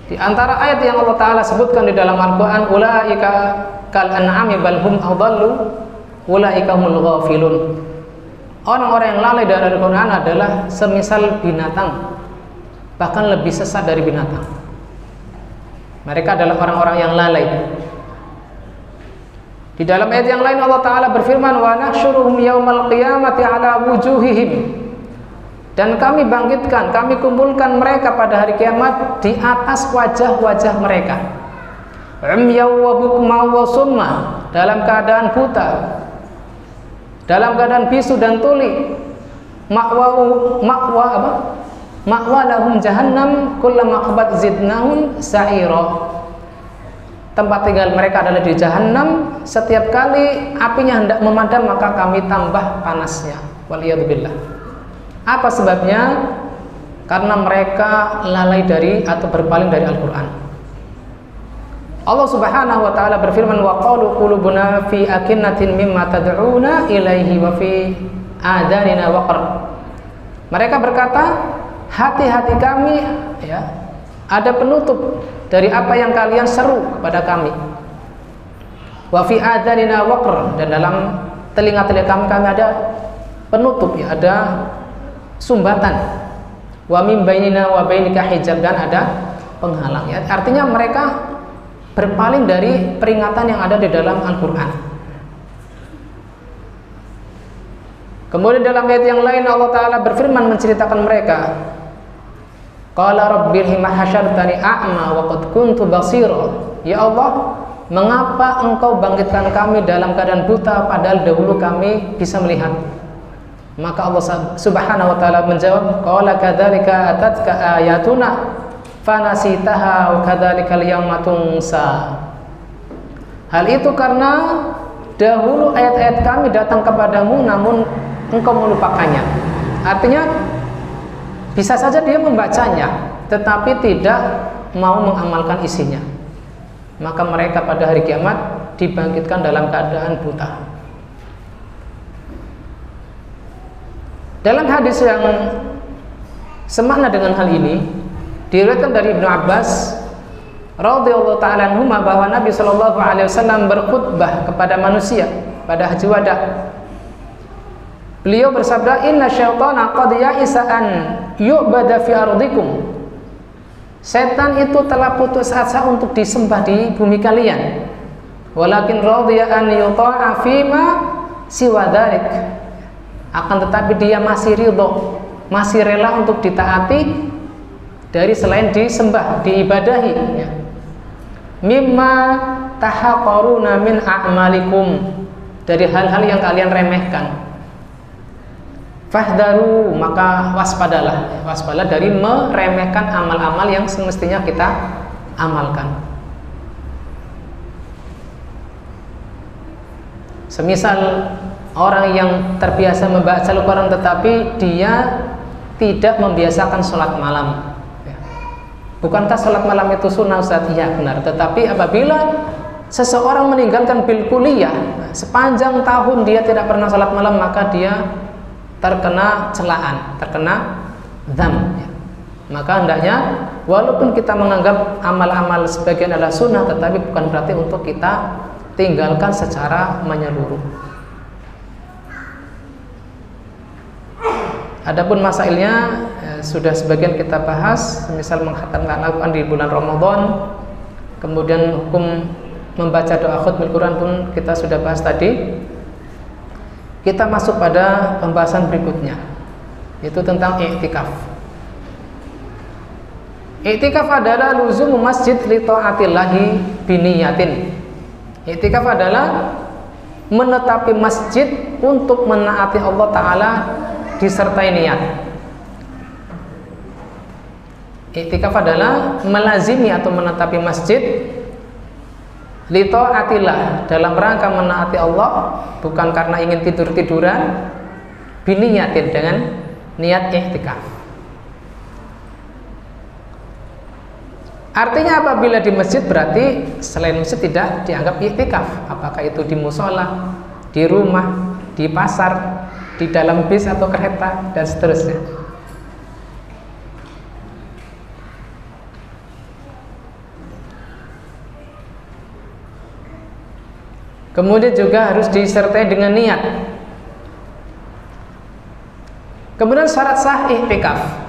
Di antara ayat yang Allah Ta'ala sebutkan di dalam Al-Quran, ulaika kal an'ami bal hum adallu ulaika humul ghafilun. Orang-orang yang lalai dari Al-Quran adalah semisal binatang, bahkan lebih sesat dari binatang. Mereka adalah orang-orang yang lalai. Di dalam ayat yang lain Allah Ta'ala berfirman, wa nahsyuruhum yaumal qiyamati ala wujuhihim, dan kami bangkitkan, kami kumpulkan mereka pada hari kiamat di atas wajah-wajah mereka. Umyaw wa bukma wa summa, dalam keadaan buta, dalam keadaan bisu dan tuli. Ma'wa lahum jahannam kullama khabat zidnahum sa'ira. Tempat tinggal mereka adalah di jahannam, setiap kali apinya hendak memadam maka kami tambah panasnya. Waliyadzubillah. Apa sebabnya? Karena mereka lalai dari atau berpaling dari Al-Quran. Allah Subhanahu wa Ta'ala berfirman, wa qalu qulubuna fi akinnatin mimma tad'una ilaihi wa fi adanina waqr. Mereka berkata, hati-hati kami ada penutup dari apa yang kalian seru kepada kami. Wa fi adanina waqr, dan dalam telinga-telinga kami ada penutup, ada sumbatan. Wa min bainina wa bainika hijab, dan ada penghalang. Artinya mereka berpaling dari peringatan yang ada di dalam Al-Quran. Kemudian dalam ayat yang lain Allah Ta'ala berfirman menceritakan mereka, qala rabbirhim hasyartani a'ma wa qad kuntu basira. Ya Allah, mengapa engkau bangkitkan kami dalam keadaan buta padahal dahulu kami bisa melihat? Maka Allah Subhanahu wa Ta'ala menjawab, qala kadzalika atatka ayatuna fanasitaha wa kadzalikal yawma tunsa. Hal itu karena dahulu ayat-ayat kami datang kepadamu namun engkau melupakannya. Artinya bisa saja dia membacanya tetapi tidak mau mengamalkan isinya. Maka mereka pada hari kiamat dibangkitkan dalam keadaan buta. Dalam hadis yang semakna dengan hal ini diriwayatkan dari Ibnu Abbas radhiyallahu ta'ala anhuma bahwa Nabi sallallahu alaihi wasallam berkhutbah kepada manusia pada Haji Wada. Beliau bersabda, "Inna syaitana qad ya'isa an yu'bada fi ardikum." Setan itu telah putus asa untuk disembah di bumi kalian. Walakin radhiya an yuta'a fima siwa dzalik. Akan tetapi dia masih ridho, masih rela untuk ditaati dari selain disembah, diibadahi, ya. Mimma tahaqaruna min a'malikum, dari hal-hal yang kalian remehkan. Fahdharu, maka waspadalah, waspada dari meremehkan amal-amal yang semestinya kita amalkan. Semisal orang yang terbiasa membaca Al-Quran tetapi dia tidak membiasakan sholat malam. Bukankah sholat malam itu sunnah, Ustaz? Iya, benar. Tetapi apabila seseorang meninggalkan bil kuliah, sepanjang tahun dia tidak pernah sholat malam, maka dia terkena celaan, terkena dzam, ya. Maka hendaknya walaupun kita menganggap amal-amal sebagian adalah sunnah, tetapi bukan berarti untuk kita tinggalkan secara menyeluruh. Adapun masailnya sudah sebagian kita bahas, misal mengkhatamkan Al-Quran di bulan Ramadan, kemudian hukum membaca doa khutbah Al-Quran pun kita sudah bahas tadi. Kita masuk pada pembahasan berikutnya, yaitu tentang i'tikaf. I'tikaf adalah luzumu masjid li ta'atillahi biniyatin. I'tikaf adalah menetapi masjid untuk menaati Allah Ta'ala disertai niat. I'tikaf adalah melazimi atau menetapi masjid li ta'atillah, dalam rangka menaati Allah, bukan karena ingin tidur-tiduran, biniyatin, dengan niat i'tikaf. Artinya apabila di masjid berarti selain masjid tidak dianggap i'tikaf. Apakah itu di musola, di rumah, di pasar, di dalam bis atau kereta, dan seterusnya. Kemudian juga harus disertai dengan niat. Kemudian syarat sah i'tikaf.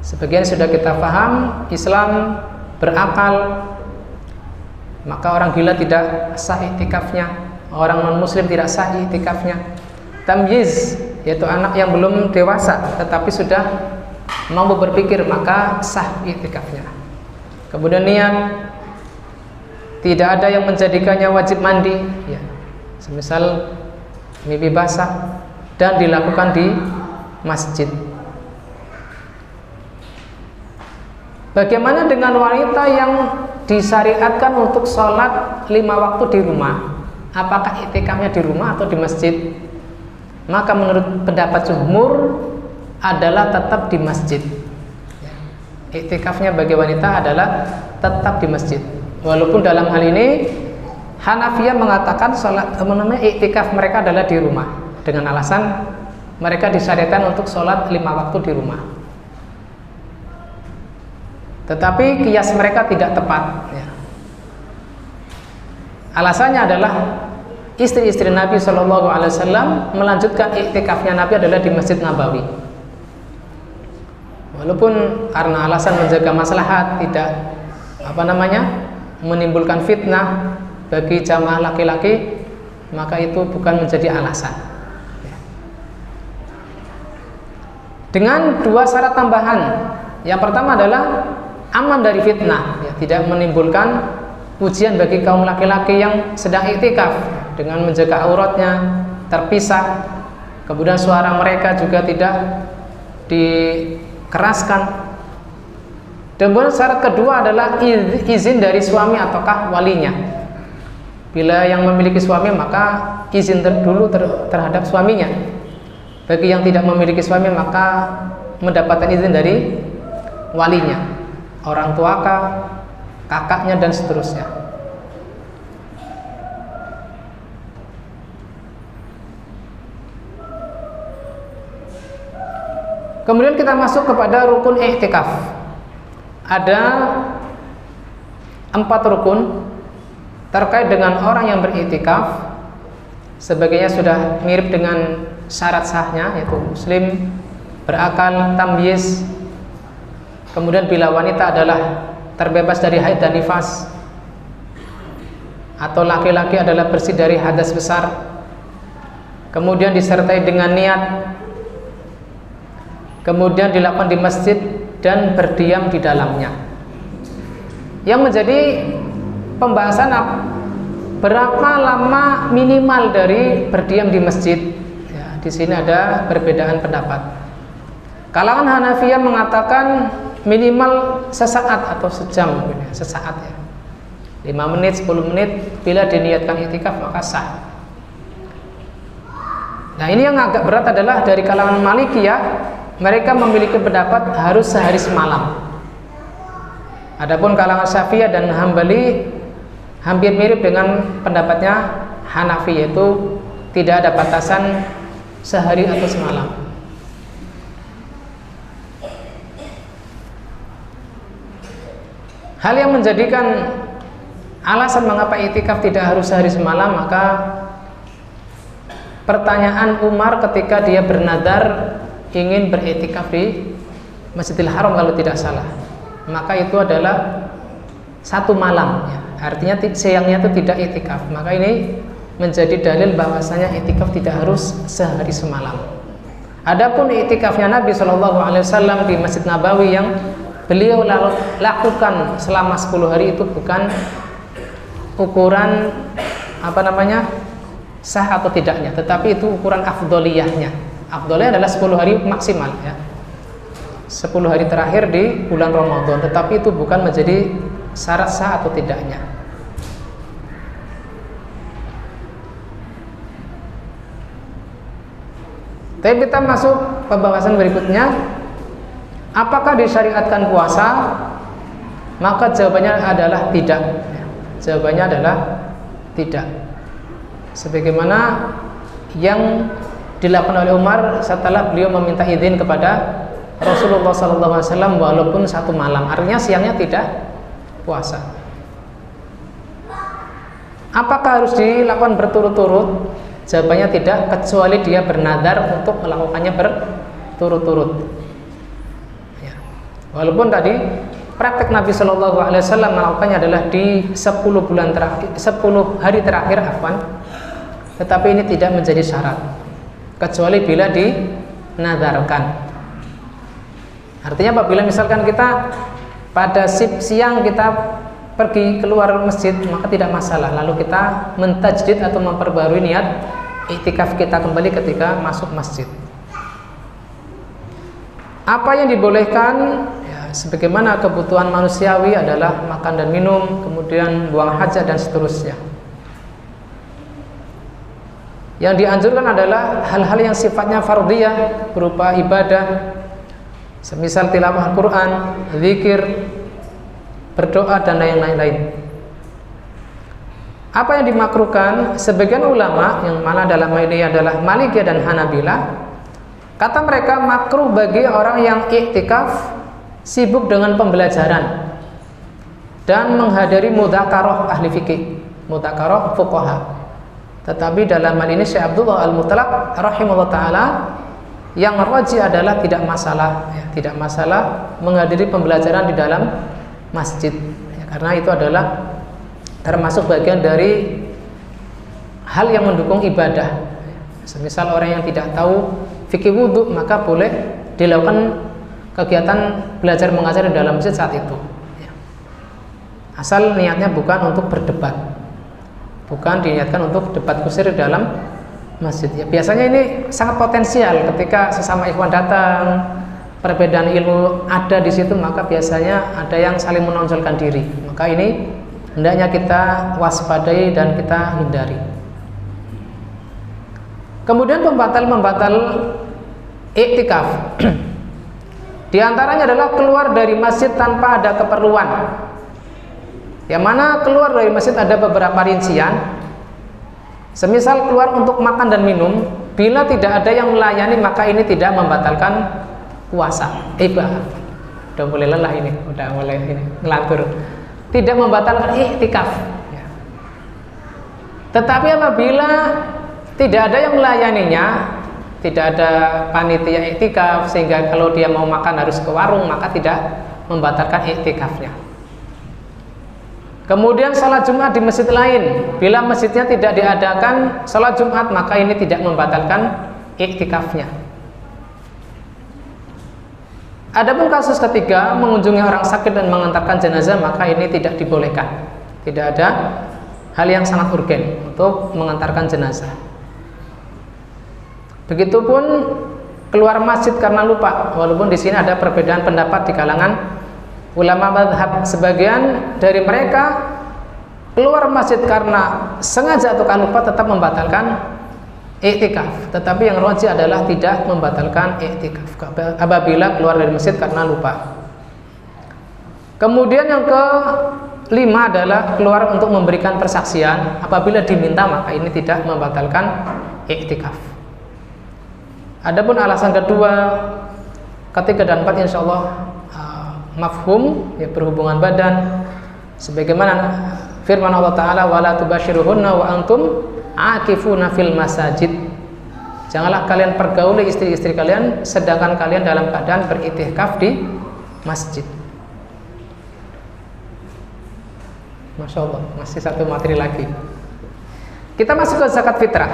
Sebagian sudah kita paham, Islam berakal, maka orang gila tidak sah i'tikafnya, orang non muslim tidak sah i'tikafnya. Tamyiz, yaitu anak yang belum dewasa tetapi sudah mampu berpikir, maka sah i'tikafnya. Kemudian niat, tidak ada yang menjadikannya wajib mandi, ya. Semisal mimpi basah dan dilakukan di masjid. Bagaimana dengan wanita yang disyariatkan untuk sholat 5 waktu di rumah? Apakah i'tikafnya di rumah atau di masjid? Maka menurut pendapat jumhur adalah tetap di masjid. I'tikafnya bagi wanita adalah tetap di masjid. Walaupun dalam hal ini Hanafiyah mengatakan i'tikaf mereka adalah di rumah, dengan alasan mereka disyariatkan untuk sholat 5 waktu di rumah. Tetapi kias mereka tidak tepat, ya. Alasannya adalah istri-istri Nabi SAW melanjutkan i'tikafnya Nabi adalah di Masjid Nabawi. Walaupun karena alasan menjaga maslahat, tidak menimbulkan fitnah bagi jamaah laki-laki, maka itu bukan menjadi alasan. Dengan 2 syarat tambahan. Yang pertama adalah aman dari fitnah, ya, tidak menimbulkan ujian bagi kaum laki-laki yang sedang i'tikaf, dengan menjaga auratnya terpisah, kemudian suara mereka juga tidak dikeraskan. Kemudian syarat kedua adalah izin dari suami ataukah walinya. Bila yang memiliki suami, maka izin dulu terhadap suaminya. Bagi yang tidak memiliki suami, maka mendapatkan izin dari walinya, orang tua kakaknya, dan seterusnya. Kemudian kita masuk kepada rukun i'tikaf. Ada 4 rukun terkait dengan orang yang beriktikaf. Sebagainya sudah mirip dengan syarat sahnya, yaitu muslim, berakal, tamyiz. Kemudian bila wanita adalah terbebas dari haid dan nifas, atau laki-laki adalah bersih dari hadas besar. Kemudian disertai dengan niat. Kemudian dilakukan di masjid dan berdiam di dalamnya. Yang menjadi pembahasan berapa lama minimal dari berdiam di masjid. Ya, di sini ada perbedaan pendapat. Kalangan Hanafiyah mengatakan minimal sesaat atau sejam, sesaat ya. 5 menit, 10 menit, bila diniatkan iktikaf maka sah. Nah, ini yang agak berat adalah dari kalangan Malikiyah, mereka memiliki pendapat harus sehari semalam. Adapun kalangan Syafi'iyah dan Hambali hampir mirip dengan pendapatnya Hanafi, yaitu tidak ada batasan sehari atau semalam. Hal yang menjadikan alasan mengapa iktikaf tidak harus sehari semalam, maka pertanyaan Umar ketika dia bernadar ingin beriktikaf di Masjidil Haram kalau tidak salah, maka itu adalah 1 malam ya. Artinya siangnya itu tidak iktikaf. Maka ini menjadi dalil bahwasanya iktikaf tidak harus sehari semalam. Adapun iktikafnya Nabi SAW di Masjid Nabawi yang beliau lakukan selama 10 hari itu bukan ukuran sah atau tidaknya, tetapi itu ukuran afdoliyahnya. Afdoliyah adalah 10 hari maksimal ya, 10 hari terakhir di bulan Ramadan, tetapi itu bukan menjadi syarat sah atau tidaknya. Tapi kita masuk pembahasan berikutnya, apakah disyariatkan puasa? Maka jawabannya adalah tidak. Jawabannya adalah tidak. Sebagaimana yang dilakukan oleh Umar setelah beliau meminta izin kepada Rasulullah SAW walaupun 1 malam, artinya siangnya tidak puasa. Apakah harus dilakukan berturut-turut? Jawabannya tidak, kecuali dia bernadar untuk melakukannya berturut-turut. Ya. Walaupun tadi praktek Nabi SAW melakukannya adalah di 10 hari terakhir, tetapi ini tidak menjadi syarat, kecuali bila dinadarkan. Artinya apabila misalkan kita pada siang kita pergi keluar masjid, maka tidak masalah, lalu kita mentajdid atau memperbarui niat iktikaf kita kembali ketika masuk masjid. Apa yang dibolehkan ya, sebagaimana kebutuhan manusiawi adalah makan dan minum, kemudian buang hajat dan seterusnya. Yang dianjurkan adalah hal-hal yang sifatnya fardhiyah berupa ibadah, semisal tilawah Al-Quran, zikir, berdoa dan lain-lain. Apa yang dimakruhkan? Sebagian ulama yang mana dalam ini adalah Malikiyah dan Hanabilah, kata mereka makruh bagi orang yang iktikaf sibuk dengan pembelajaran dan menghadiri mudzakarah ahli fikih, mudzakarah fuqaha. Tetapi dalam hal ini Syekh Abdullah Al-Mutlaq rahimahullah taala yang rajih adalah tidak masalah ya, tidak masalah menghadiri pembelajaran di dalam masjid ya, karena itu adalah termasuk bagian dari hal yang mendukung ibadah. Semisal orang yang tidak tahu fikih wudhu, maka boleh dilakukan kegiatan belajar mengajar di dalam masjid saat itu ya. Asal niatnya bukan untuk berdebat, bukan diniatkan untuk debat kusir di dalam masjid ya. Biasanya ini sangat potensial ketika sesama ikhwan datang, perbedaan ilmu ada di situ, maka biasanya ada yang saling menonjolkan diri. Maka ini hendaknya kita waspadai dan kita hindari. Kemudian pembatal iktikaf di antaranya adalah keluar dari masjid tanpa ada keperluan. Yang mana keluar dari masjid ada beberapa rincian. Semisal keluar untuk makan dan minum, bila tidak ada yang melayani maka ini tidak membatalkan puasa. Udah mulai lelah ini, udah mulai ini ngelantur. tidak membatalkan iktikaf. Ya. Tetapi apabila tidak ada yang melayaninya, tidak ada panitia iktikaf, sehingga kalau dia mau makan harus ke warung, maka tidak membatalkan iktikafnya. Kemudian salat Jumat di masjid lain, bila masjidnya tidak diadakan salat Jumat, maka ini tidak membatalkan iktikafnya. Adapun kasus ketiga, mengunjungi orang sakit dan mengantarkan jenazah, maka ini tidak dibolehkan. Tidak ada hal yang sangat urgen untuk mengantarkan jenazah. Begitupun keluar masjid karena lupa, walaupun di sini ada perbedaan pendapat di kalangan ulama mazhab. Sebagian dari mereka keluar masjid karena sengaja atau lupa tetap membatalkan iktikaf, tetapi yang rajih adalah tidak membatalkan iktikaf apabila keluar dari masjid karena lupa. Kemudian yang kelima adalah keluar untuk memberikan persaksian. Apabila diminta, maka ini tidak membatalkan iktikaf. Adapun alasan kedua, ketiga dan empat insya Allah mafhum, ya, berhubungan badan, sebagaimana firman Allah Ta'ala, wala tubashiruhunna wa antum akifuna fil masajid. Janganlah kalian pergauli istri-istri kalian sedangkan kalian dalam keadaan beriktikaf di masjid. Masya Allah, masih satu materi lagi. Kita masuk ke zakat fitrah.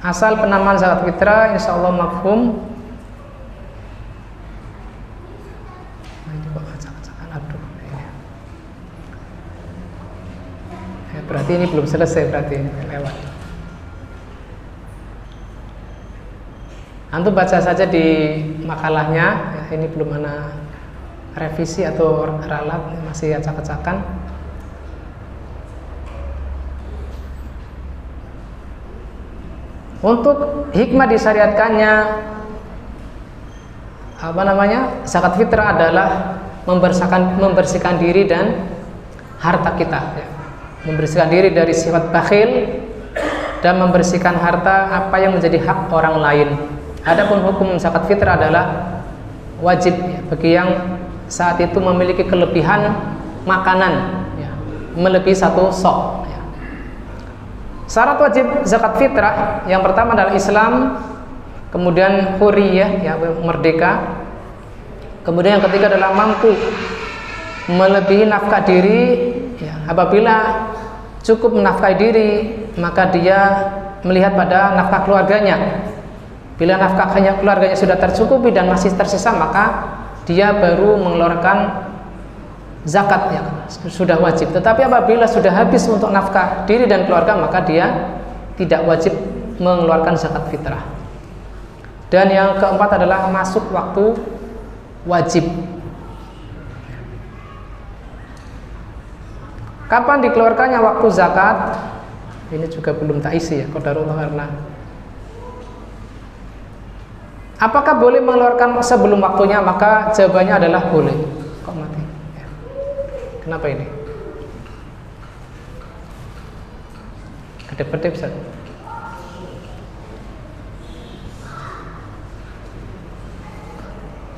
Asal penamaan zakat fitrah insya Allah mafhum. Berarti ini belum selesai, berarti lewat. Antum baca saja di makalahnya, ya, ini belum ada revisi atau ralat, masih acak-acakan. Untuk hikmah disyariatkannya zakat fitrah adalah membersihkan diri dan harta kita, ya. Membersihkan diri dari sifat bakhil dan membersihkan harta apa yang menjadi hak orang lain. Adapun hukum zakat fitrah adalah wajib, ya, bagi yang saat itu memiliki kelebihan makanan, ya, melebihi 1 sok. Ya. Syarat wajib zakat fitrah yang pertama adalah Islam, kemudian huriyah, ya, merdeka. Kemudian yang ketiga adalah mampu melebihi nafkah diri. Ya, apabila cukup menafkahi diri, maka dia melihat pada nafkah keluarganya. Bila nafkah keluarganya sudah tercukupi dan masih tersisa, maka dia baru mengeluarkan zakat, ya, sudah wajib. Tetapi apabila sudah habis untuk nafkah diri dan keluarga, maka dia tidak wajib mengeluarkan zakat fitrah. Dan yang keempat adalah masuk waktu wajib. Kapan dikeluarkannya waktu zakat? Ini juga belum tak isi, ya, qadarullah, karena apakah boleh mengeluarkan sebelum waktunya? Maka jawabannya adalah boleh. Kok mati? Ya. Kenapa ini? Kedip-kedip, Ustaz.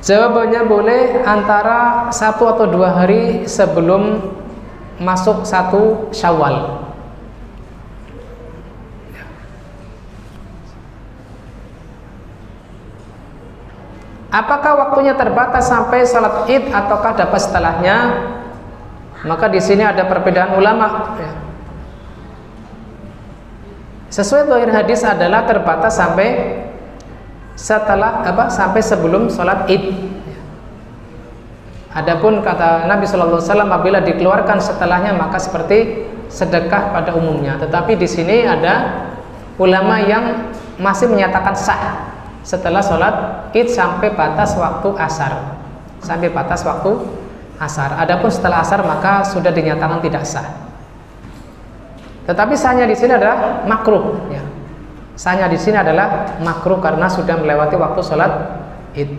Jawabannya boleh antara 1 atau 2 hari sebelum masuk 1 Syawal. Apakah waktunya terbatas sampai salat Id ataukah dapat setelahnya? Maka di sini ada perbedaan ulama. Ya. Sesuai zahir hadis adalah terbatas sampai sampai sebelum salat Id. Adapun kata Nabi Shallallahu Alaihi Wasallam, apabila dikeluarkan setelahnya maka seperti sedekah pada umumnya. Tetapi di sini ada ulama yang masih menyatakan sah setelah sholat Id sampai batas waktu asar. Sampai batas waktu asar. Adapun setelah asar maka sudah dinyatakan tidak sah. Tetapi sahnya di sini adalah makruh. Ya. Sahnya di sini adalah makruh karena sudah melewati waktu sholat Id.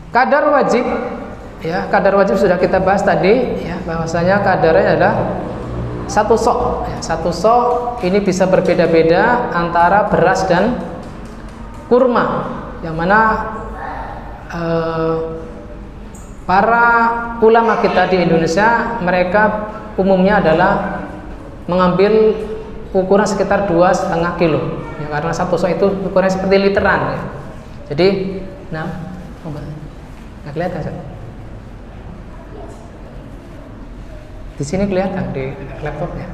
Kadar wajib ya, kadar wajib sudah kita bahas tadi ya, bahwasanya kadarnya adalah satu sok ya, satu sok ini bisa berbeda-beda antara beras dan kurma, yang mana para ulama kita di Indonesia mereka umumnya adalah mengambil ukuran sekitar 2,5 kilo ya, karena satu sok itu ukurannya seperti literan ya. Jadi nggak kelihatan Ustaz. Di sini kelihatan di laptopnya.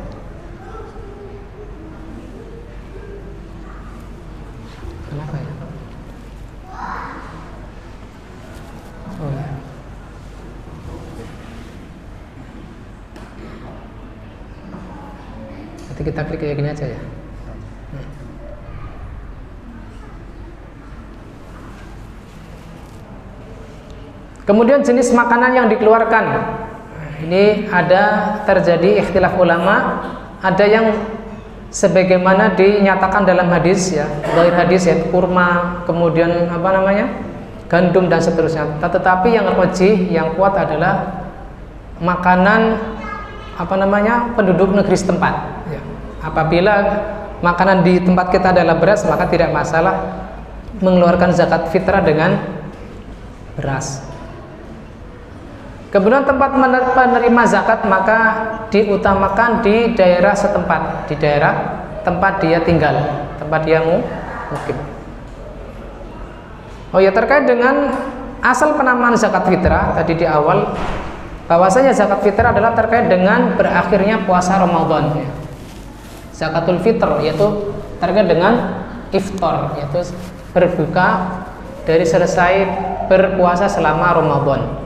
Kenapa ya? Oh ya. Nanti kita klik kayak gini aja ya. Kemudian jenis makanan yang dikeluarkan, ini ada terjadi ikhtilaf ulama. Ada yang sebagaimana dinyatakan dalam hadis ya, dari hadis ya, kurma, kemudian gandum dan seterusnya. Tetapi yang rajih, yang kuat adalah makanan penduduk negeri setempat ya. Apabila makanan di tempat kita adalah beras, maka tidak masalah mengeluarkan zakat fitrah dengan beras. Kemudian tempat penerima zakat maka diutamakan di daerah setempat, di daerah tempat dia tinggal, tempat dia mukim. Oh ya, terkait dengan asal penamaan zakat fitrah tadi di awal, bahwasanya zakat fitrah adalah terkait dengan berakhirnya puasa Ramadan ya. Zakatul fitr yaitu terkait dengan iftar, yaitu berbuka dari selesai berpuasa selama Ramadan.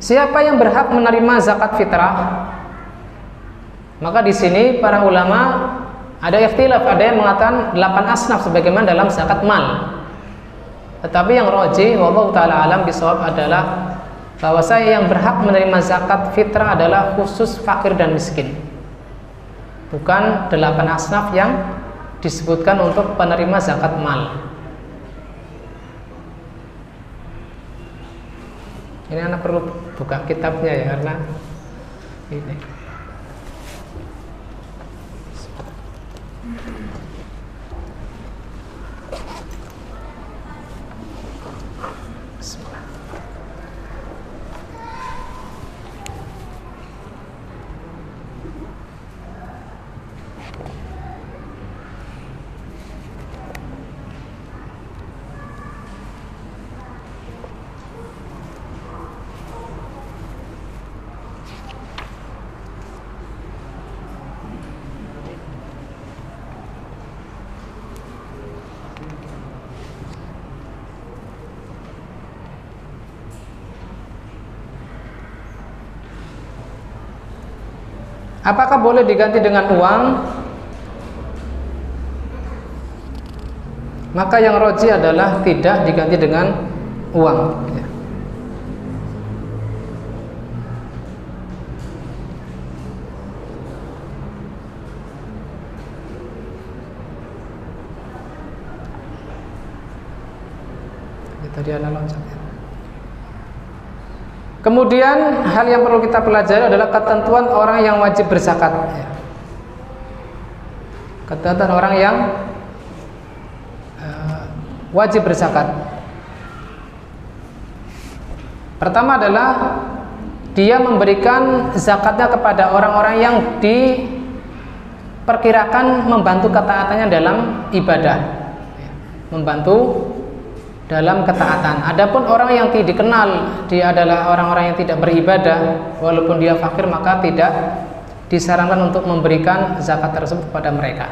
Siapa yang berhak menerima zakat fitrah? Maka di sini para ulama ada ikhtilaf, ada yang mengatakan 8 asnaf sebagaimana dalam zakat mal. Tetapi yang rajih wallahu taala alam bisawab adalah bahwa saya yang berhak menerima zakat fitrah adalah khusus fakir dan miskin. Bukan 8 asnaf yang disebutkan untuk penerima zakat mal. Ini anak perlu buka kitabnya ya, karena ini. Apakah boleh diganti dengan uang? Maka yang rajih adalah tidak diganti dengan uang ya. Tadi ada loncat ya. Kemudian hal yang perlu kita pelajari adalah ketentuan orang yang wajib berzakat ya. Ketentuan orang yang wajib berzakat. Pertama adalah dia memberikan zakatnya kepada orang-orang yang diperkirakan membantu ketaatannya dalam ibadah, membantu dalam ketaatan. Adapun orang yang tidak dikenal dia adalah orang-orang yang tidak beribadah, walaupun dia fakir, maka tidak disarankan untuk memberikan zakat tersebut kepada mereka.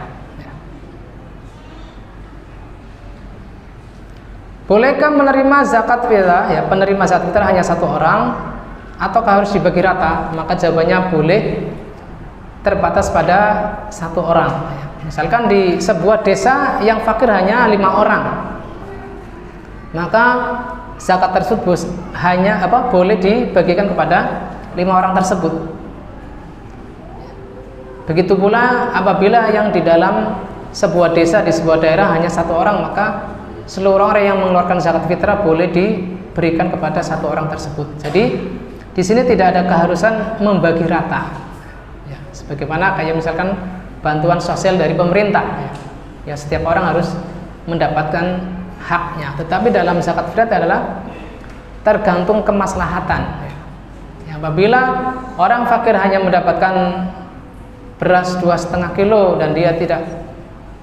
Bolehkah menerima zakat fitrah? Ya, penerima zakat fitrah hanya satu orang, ataukah harus dibagi rata? Maka jawabannya boleh terbatas pada satu orang. Misalkan di sebuah desa yang fakir hanya 5 orang, maka zakat tersebut hanya boleh dibagikan kepada 5 orang tersebut. Begitu pula apabila yang di dalam sebuah desa, di sebuah daerah hanya satu orang, maka seluruh orang yang mengeluarkan zakat fitrah boleh diberikan kepada satu orang tersebut. Jadi di sini tidak ada keharusan membagi rata, ya, sebagaimana kayak misalkan bantuan sosial dari pemerintah, ya setiap orang harus mendapatkan haknya. Tetapi dalam zakat fitrah adalah tergantung kemaslahatan. Ya, apabila orang fakir hanya mendapatkan beras 2,5 kilo dan dia tidak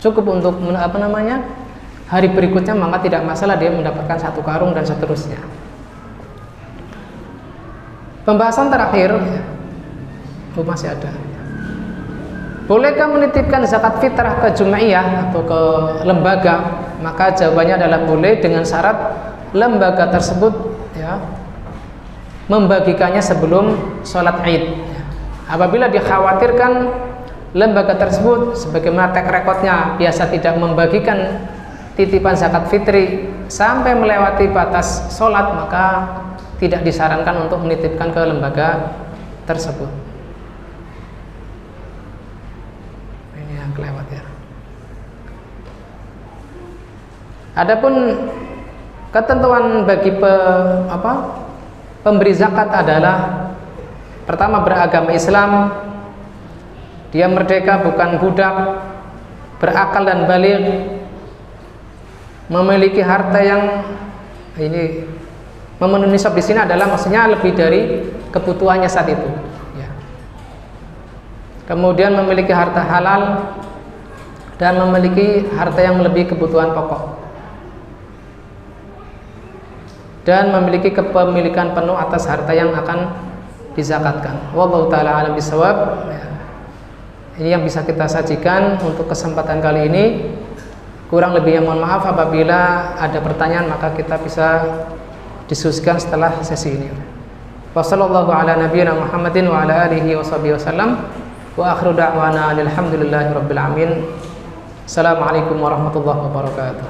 cukup untuk hari berikutnya, maka tidak masalah dia mendapatkan 1 karung dan seterusnya. Pembahasan terakhir, masih ada. Bolehkah menitipkan zakat fitrah ke jum'iyah atau ke lembaga? Maka jawabannya adalah boleh, dengan syarat lembaga tersebut, ya, membagikannya sebelum sholat Id. Apabila dikhawatirkan lembaga tersebut sebagaimana track recordnya biasa tidak membagikan titipan zakat fitri sampai melewati batas sholat, maka tidak disarankan untuk menitipkan ke lembaga tersebut. Ini yang kelewat, ya. Adapun ketentuan bagi pemberi zakat adalah pertama, beragama Islam, dia merdeka bukan budak, berakal dan baligh, memiliki harta yang ini memenuhi nisab. Di sini adalah maksudnya lebih dari kebutuhannya saat itu, ya. Kemudian memiliki harta halal dan memiliki harta yang melebihi kebutuhan pokok, dan memiliki kepemilikan penuh atas harta yang akan dizakatkan. Wallahu ta'ala alam bisawab. Ini yang bisa kita sajikan untuk kesempatan kali ini. Kurang lebihnya mohon maaf. Apabila ada pertanyaan, maka kita bisa diskusikan setelah sesi ini. Wassallallahu ala nabiyyina Muhammadin wa ala alihi washabihi wasallam. Wa akhiru da'wana alhamdulillahi rabbil alamin. Assalamualaikum warahmatullahi wabarakatuh.